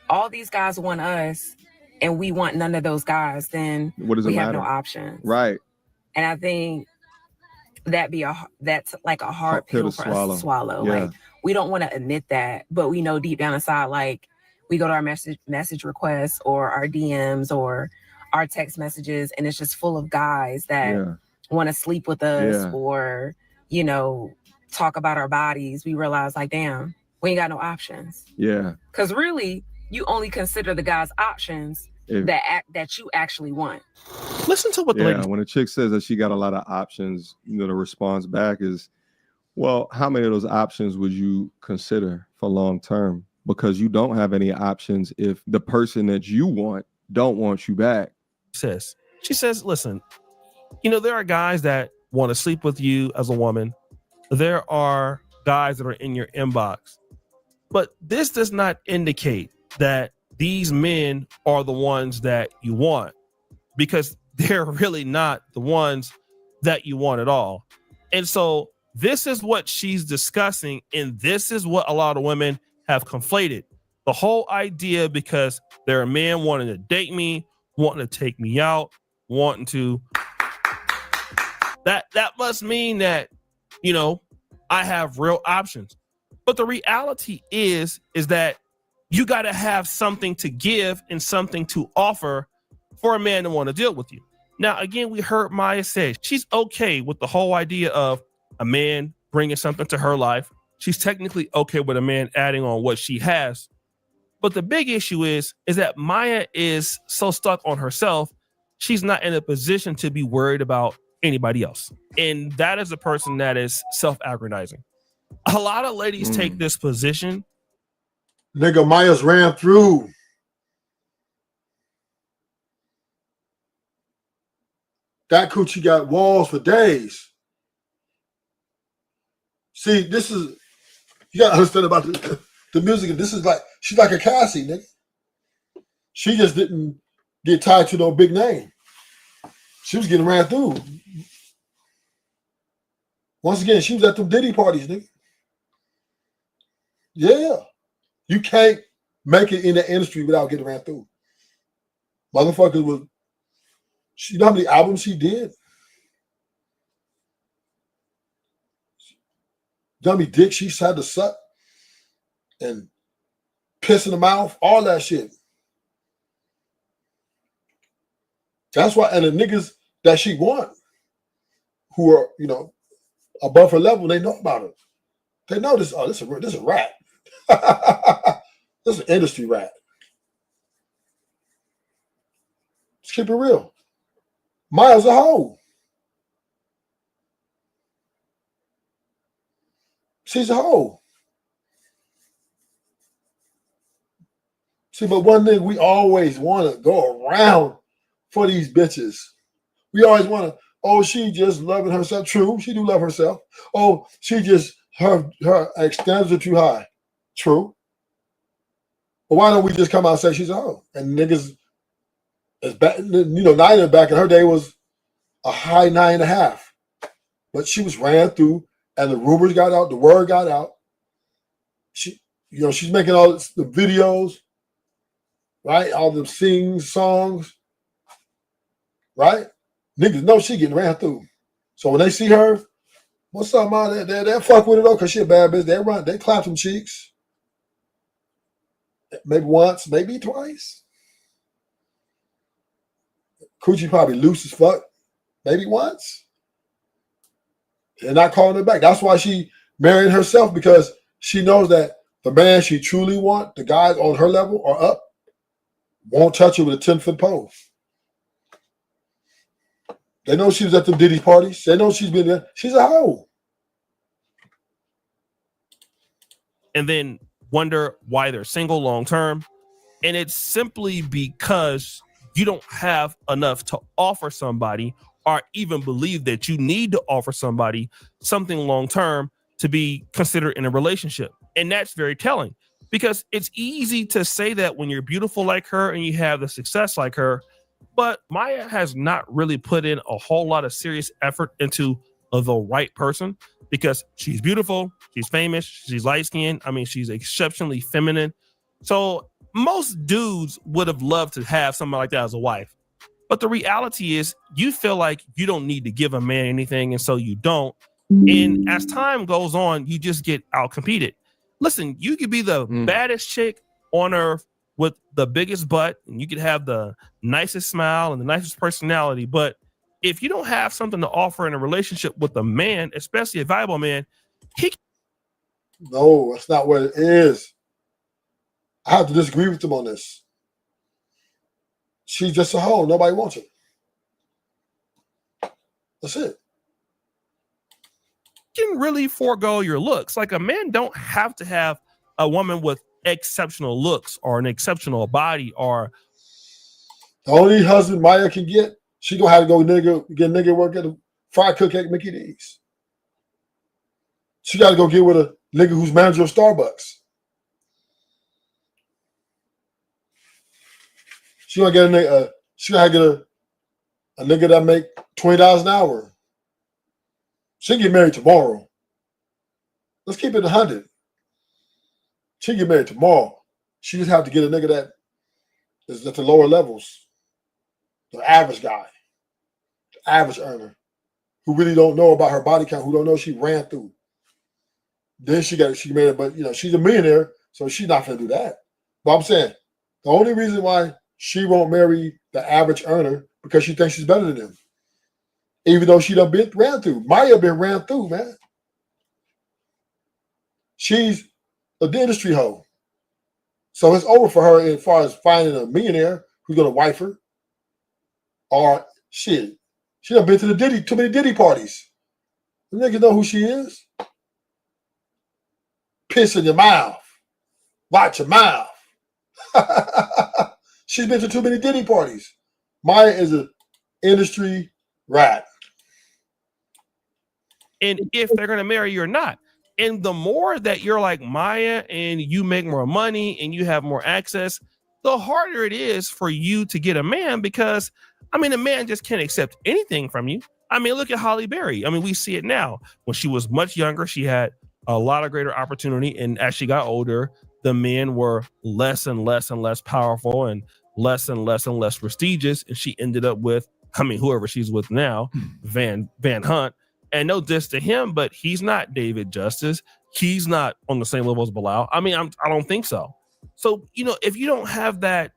all these guys want us and we want none of those guys, then we have no options. Right. And I think that's like a hard pill for us to swallow. Yeah. Like, we don't want to admit that, but we know deep down inside, like, we go to our message requests or our DMs or our text messages, and it's just full of guys that want to sleep with us or, talk about our bodies. We realize, like, damn, we ain't got no options. Yeah. Because really, you only consider the guy's options that you actually want. Listen to what the lady. When a chick says that she got a lot of options, the response back is, well, how many of those options would you consider for long term? Because you don't have any options if the person that you want don't want you back. She says, listen, there are guys that want to sleep with you as a woman. There are guys that are in your inbox. But this does not indicate that these men are the ones that you want, because they're really not the ones that you want at all. And so this is what she's discussing, and this is what a lot of women have conflated. The whole idea, because there are men wanting to date me, wanting to take me out, wanting to... That must mean that, I have real options. But the reality is that you got to have something to give and something to offer for a man to want to deal with you. Now, again, we heard Maya say she's okay with the whole idea of a man bringing something to her life. She's technically okay with a man adding on what she has. But the big issue is that Maya is so stuck on herself, she's not in a position to be worried about anybody else. And that is a person that is self-aggrandizing. A lot of ladies take this position. Nigga, Maya's ran through. That coochie got walls for days. See, this is, you gotta understand about the music. This is like, she's like a Cassie, nigga. She just didn't get tied to no big name. She was getting ran through. Once again, she was at them Diddy parties, nigga. Yeah. You can't make it in the industry without getting ran through. Motherfucker was, you know how many albums she did? You know how many dicks she had to suck and piss in the mouth? All that shit. That's why, and the niggas that she want, who are, you know, above her level, they know about her. They know this. Oh, this is a rat. This is an industry rat. Let's keep it real. Maya's a hoe. She's a hoe. See, but one thing we always want to go around for these bitches. We always want to, oh, she just loving herself. True, she do love herself. Oh, she just, her standards are too high. True. But why don't we just come out and say she's a hoe? And niggas, is back, you know, Nina back in her day was a high 9.5. But she was ran through, and the rumors got out, the word got out. She, you know, she's making all the videos, right? All the songs, right? Niggas know she getting ran through. So when they see her, what's up, man? They fuck with it though, because she a bad bitch. They clap some cheeks. Maybe once, maybe twice. Coochie probably loose as fuck. Maybe once. They're not calling her back. That's why she married herself, because she knows that the man she truly wants, the guys on her level or up, won't touch her with a 10-foot pole. They know she was at the Diddy parties. They know she's been there. She's a hoe. And then wonder why they're single long term. And it's simply because you don't have enough to offer somebody, or even believe that you need to offer somebody something long term to be considered in a relationship. And that's very telling, because it's easy to say that when you're beautiful like her and you have the success like her. But Maya has not really put in a whole lot of serious effort into the right person, because she's beautiful, she's famous, she's light-skinned. I mean, she's exceptionally feminine. So most dudes would have loved to have somebody like that as a wife. But the reality is, you feel like you don't need to give a man anything, and so you don't. And as time goes on, you just get out-competed. Listen, you could be the baddest chick on earth with the biggest butt, and you could have the nicest smile and the nicest personality. But if you don't have something to offer in a relationship with a man, especially a valuable man, no, that's not what it is. I have to disagree with them on this. She's just a hoe. Nobody wants her. That's it. You can really forego your looks. Like, a man don't have to have a woman with exceptional looks or an exceptional body, or the only husband Maya can get, she gonna have to go get nigga work at a fried cook at Mickey D's. She got to go get with a nigga who's manager of Starbucks. She gonna get a nigga. She gonna get a nigga that make $20 an hour. She can get married tomorrow. Let's keep it 100. She can get married tomorrow. She just have to get a nigga that is at the lower levels, the average guy, the average earner, who really don't know about her body count, who don't know she ran through. Then she married, but you know, she's a millionaire, so she's not gonna do that. But I'm saying the only reason why she won't marry the average earner, because she thinks she's better than him. Even though she done been ran through. Maya been ran through, man. She's the industry hoe. So it's over for her as far as finding a millionaire who's gonna wife her. Or shit. She done been to too many Diddy parties. The niggas know who she is. Piss in your mouth. Watch your mouth. She's been to too many Diddy parties. Maya is an industry rat. And if they're going to marry you or not. And the more that you're like Maya and you make more money and you have more access, the harder it is for you to get a man, because, I mean, a man just can't accept anything from you. I mean, look at Halle Berry. I mean, we see it now. When she was much younger, she had a lot of greater opportunity. And as she got older, the men were less and less and less powerful and less and less prestigious. And she ended up with, I mean, whoever she's with now, Van Hunt. And no diss to him, but he's not David Justice. He's not on the same level as Bilal. I mean, I don't think so. So, you know, if you don't have that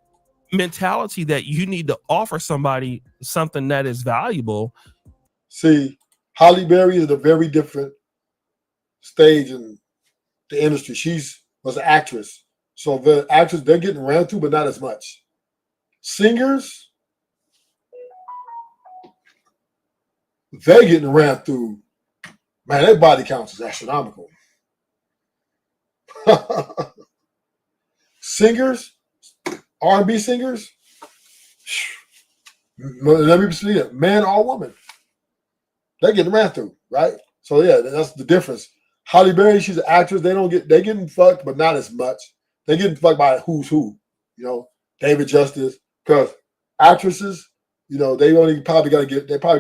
mentality that you need to offer somebody something that is valuable. See, Halle Berry is at a very different stage in the industry. Was an actress. So the actors, they're getting ran through, but not as much. Singers, they're getting ran through. Man, their body counts is astronomical. Singers, R&B singers, let me see it, man or woman, they're getting ran through, right? So yeah, that's the difference. Halle Berry, she's an actress. They're getting fucked, but not as much. They're getting fucked by who's who, David Justice, because actresses, they probably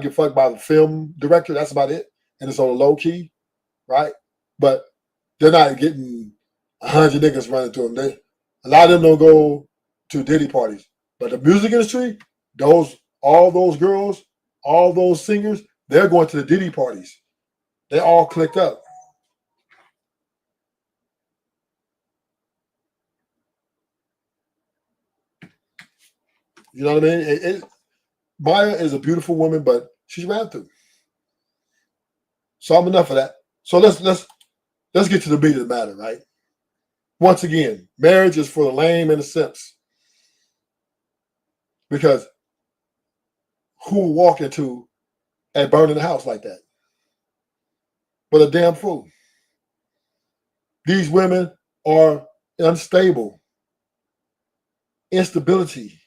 get fucked by the film director. That's about it, and it's on a low key, right? But they're not getting 100 niggas running to them. A lot of them don't go to Diddy parties, but the music industry, all those girls, all those singers, they're going to the Diddy parties. They all clicked up. You know what I mean? Maya is a beautiful woman, but she's ran through. So I'm enough of that. So let's get to the meat of the matter, right? Once again, marriage is for the lame and the simps. Because who will walk into and burn in the house like that? But a damn fool. These women are unstable, instability,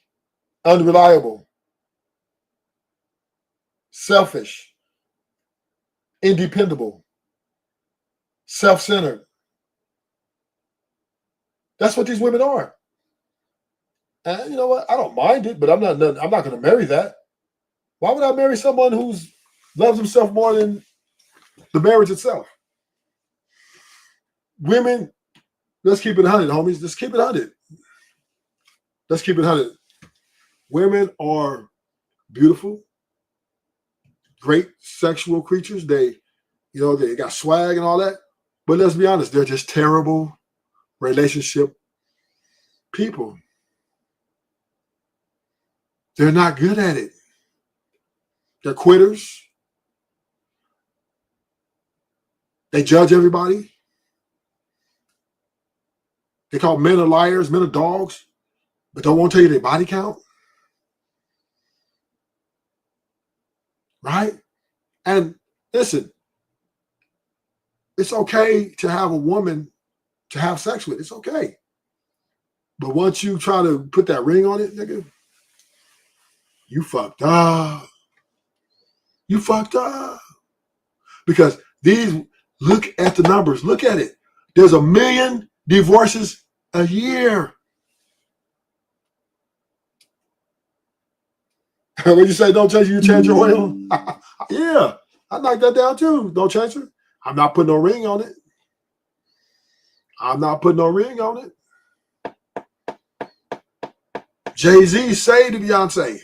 unreliable, selfish, independable, self-centered. That's what these women are. And you know what? I don't mind it, but I'm not going to marry that. Why would I marry someone who loves himself more than the marriage itself? Women, let's keep it 100, homies. Let's keep it 100. Let's keep it 100. Women are beautiful, great sexual creatures. They got swag and all that. But let's be honest, they're just terrible relationship people. They're not good at it. They're quitters. They judge everybody. They call men are liars, men are dogs, but don't want to tell you their body count. Right? And listen, it's okay to have a woman to have sex with. It's okay. But once you try to put that ring on it, nigga, you fucked up. You fucked up. Because look at the numbers. Look at it. There's 1 million divorces a year. What you say? Don't change you change your oil? Yeah, I knocked that down too. Don't change it. I'm not putting no ring on it. I'm not putting no ring on it. Jay-Z say to Beyonce,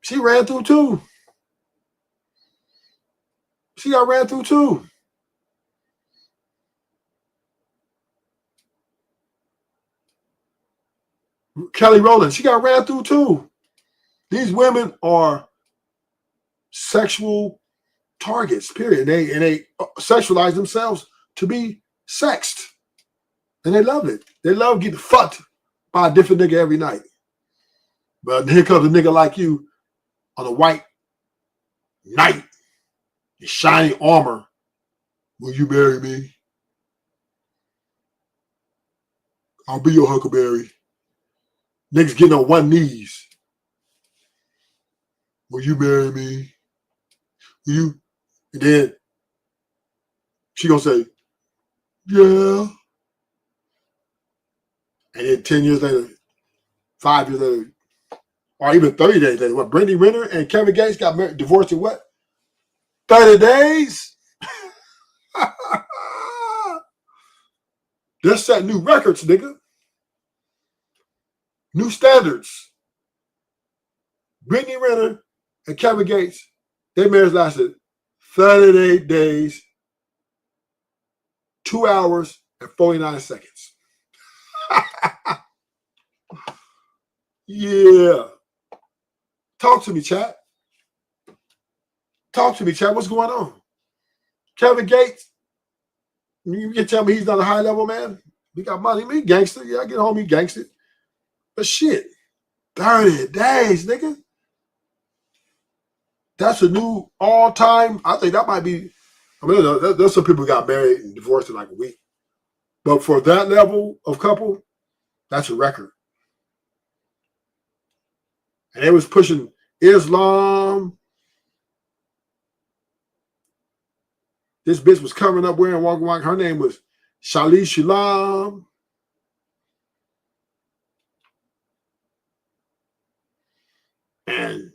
she ran through too. She got ran through too. Kelly Rowland, she got ran through too. These women are sexual targets, period. And they sexualize themselves to be sexed. And they love it. They love getting fucked by a different nigga every night. But here comes a nigga like you on a white knight in shiny armor. Will you marry me? I'll be your Huckleberry. Niggas getting on one knees. Will you marry me? Will you? And then she gonna say, yeah. And then 10 years later, 5 years later, or even 30 days later, what, Brittany Renner and Kevin Gates got married, divorced in what? 30 days? They're setting new records, nigga. New standards. Brittany Renner and Kevin Gates, their marriage lasted 38 days, 2 hours and 49 seconds. Yeah. Talk to me, chat. Talk to me, chat. What's going on? Kevin Gates, you can tell me he's not a high level man? He got money. Me, gangster. Yeah, I get home, he gangster. But shit, 30 days, nigga. That's a new all-time. I think that might be, I mean, there's some people who got married and divorced in like a week. But for that level of couple, that's a record. And they was pushing Islam. This bitch was covering up wearing walking like her name was Shali Shulam. And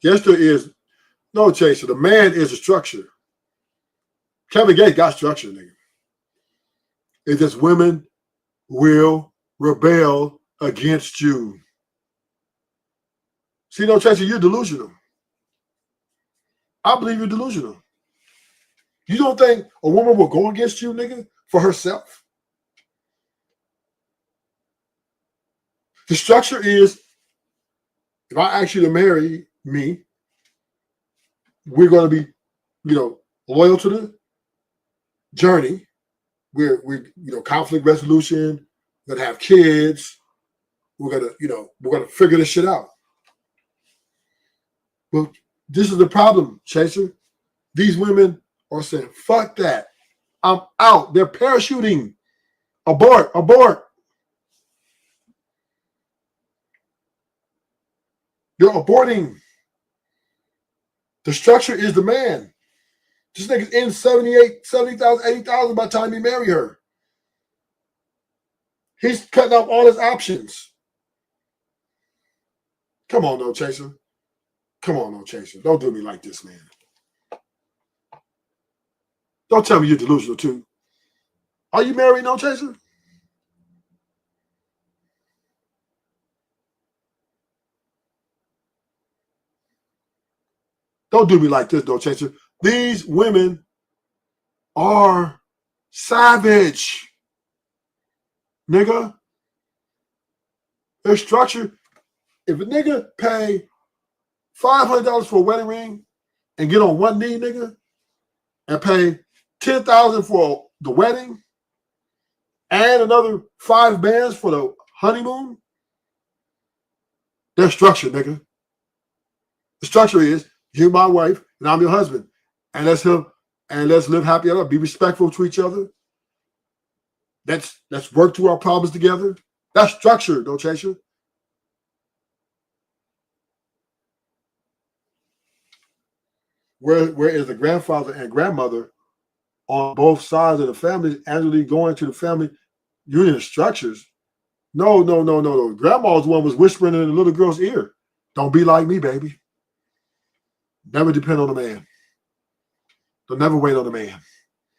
yes, there is no chaser. The man is a structure. Kevin Gates got structure, nigga. It's just women will rebel against you. See, no chaser, you're delusional. I believe you're delusional. You don't think a woman will go against you, nigga, for herself? The structure is, if I ask you to marry me, we're going to be, loyal to the journey. We're conflict resolution. We're going to have kids. We're going to figure this shit out. But this is the problem, Chaser. These women are saying, fuck that. I'm out. They're parachuting. Abort, abort. They're aborting. The structure is the man. This nigga's in 78, 70,000, 80,000 by the time he marry her. He's cutting off all his options. Come on, no chaser. Come on, no chaser. Don't do me like this, man. Don't tell me you're delusional too. Are you married, no chaser? Don't do me like this, no chaser. These women are savage. Nigga. Their structure. If a nigga pay $500 for a wedding ring and get on one knee, nigga, and pay $10,000 for the wedding and another 5 bands for the honeymoon, their structure, nigga. The structure is you're my wife and I'm your husband. And let's live happy ever. Be respectful to each other. Let's work through our problems together. That's structure, don't chase you. Where is the grandfather and grandmother on both sides of the family annually going to the family union structures? No. Grandma's one was whispering in the little girl's ear. Don't be like me, baby. Never depend on a man. Don't never wait on a man.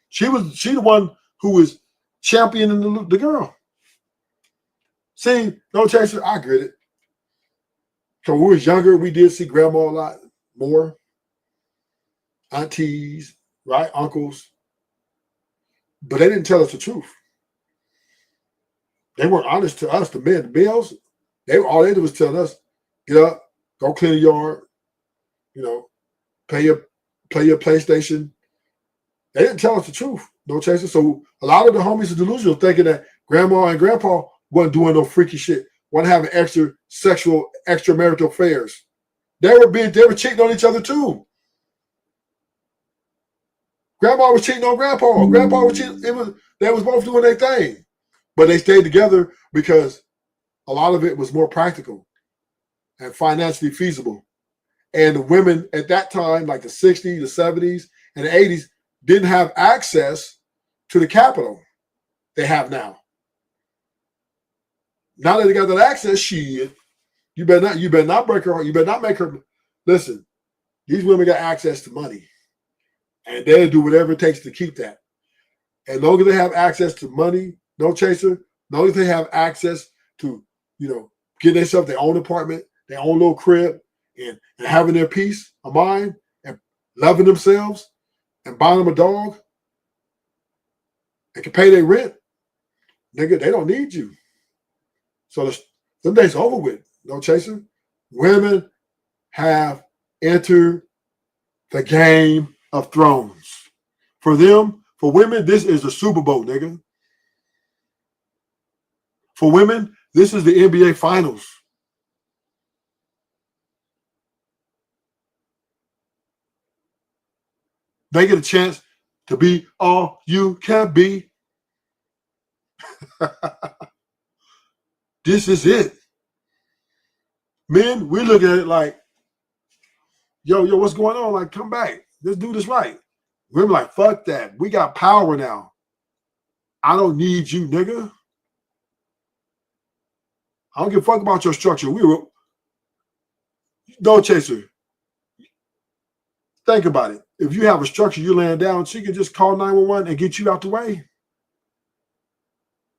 She the one who was championing the girl. See, no chaser, I get it. So when we was younger, we did see grandma a lot more. Aunties, right? Uncles. But they didn't tell us the truth. They weren't honest to us, the men. The males, all they did was tell us, get up, go clean the yard, play your PlayStation. They didn't tell us the truth, no chaser. So a lot of the homies are delusional, thinking that grandma and grandpa wasn't doing no freaky shit, wasn't having extramarital affairs. They were cheating on each other too. Grandma was cheating on grandpa. Grandpa was cheating. They was both doing their thing. But they stayed together because a lot of it was more practical and financially feasible. And the women at that time, like the 60s, the 70s, and the 80s, didn't have access to the capital they have now. Now that they got that access, shit, you better not break her heart. You better not make her. Listen, these women got access to money. And they'll do whatever it takes to keep that. As long as they have access to money, no chaser, as long as they have access to, get themselves their own apartment, their own little crib, and having their peace of mind and loving themselves and buying them a dog and can pay their rent, nigga, they don't need you. So them days over with. No chaser. Women have entered the game of thrones. For them, for women, this is the Super Bowl, nigga. For women, this is the NBA Finals. They get a chance to be all you can be. This is it. Men, we look at it like, yo, what's going on? Like, come back. Let's do this right. Women like, fuck that. We got power now. I don't need you, nigga. I don't give a fuck about your structure. No chaser. Think about it. If you have a structure, you're laying down, she can just call 911 and get you out the way.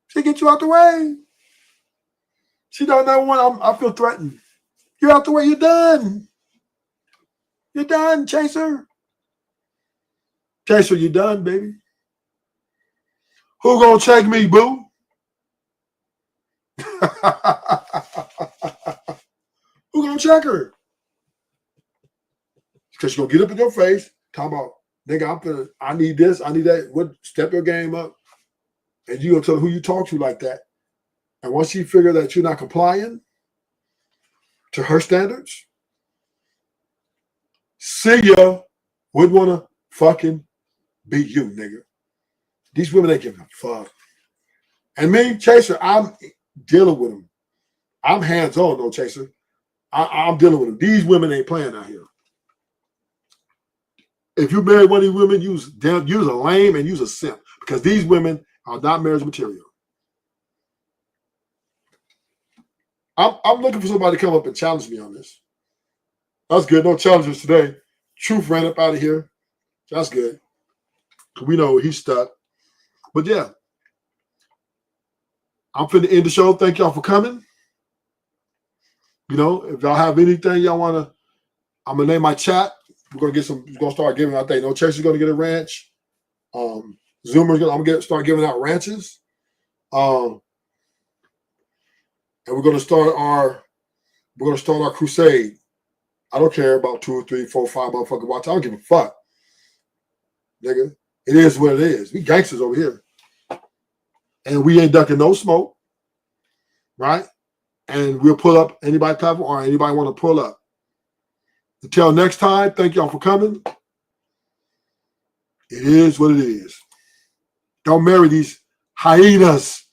She get you out the way. She done 911. I feel threatened. You're out the way. You're done. You're done, chaser. Chaser, you done, baby. Who gonna check me, boo? Who gonna check her? Because she's gonna get up in your face, talk about, nigga, I need this, I need that. What? Step your game up. And you gonna tell her who you talk to like that. And once she figure that you're not complying to her standards, see ya, wouldn't wanna fucking be you, nigga. These women ain't giving a fuck. And me, chaser, I'm dealing with them. I'm hands-on, no chaser. I'm dealing with them. These women ain't playing out here. If you marry one of these women, use a lame and use a simp, because these women are not marriage material. I'm looking for somebody to come up and challenge me on this. That's good. No challenges today. Truth ran up out of here. That's good. We know he's stuck. But yeah, I'm finna end the show. Thank y'all for coming. You know, if y'all have anything y'all want to, I'm gonna name my chat. We're gonna start giving out things. No Chaser's gonna get a ranch. Zoomer's gonna start giving out ranches. And we're gonna start our crusade. I don't care about 2 or 3, 4, 5 motherfuckers watch. I don't give a fuck. Nigga. It is what it is. We gangsters over here. And we ain't ducking no smoke. Right? And we'll pull up anybody platform or anybody want to pull up. Until next time, thank y'all for coming. It is what it is. Don't marry these hyenas.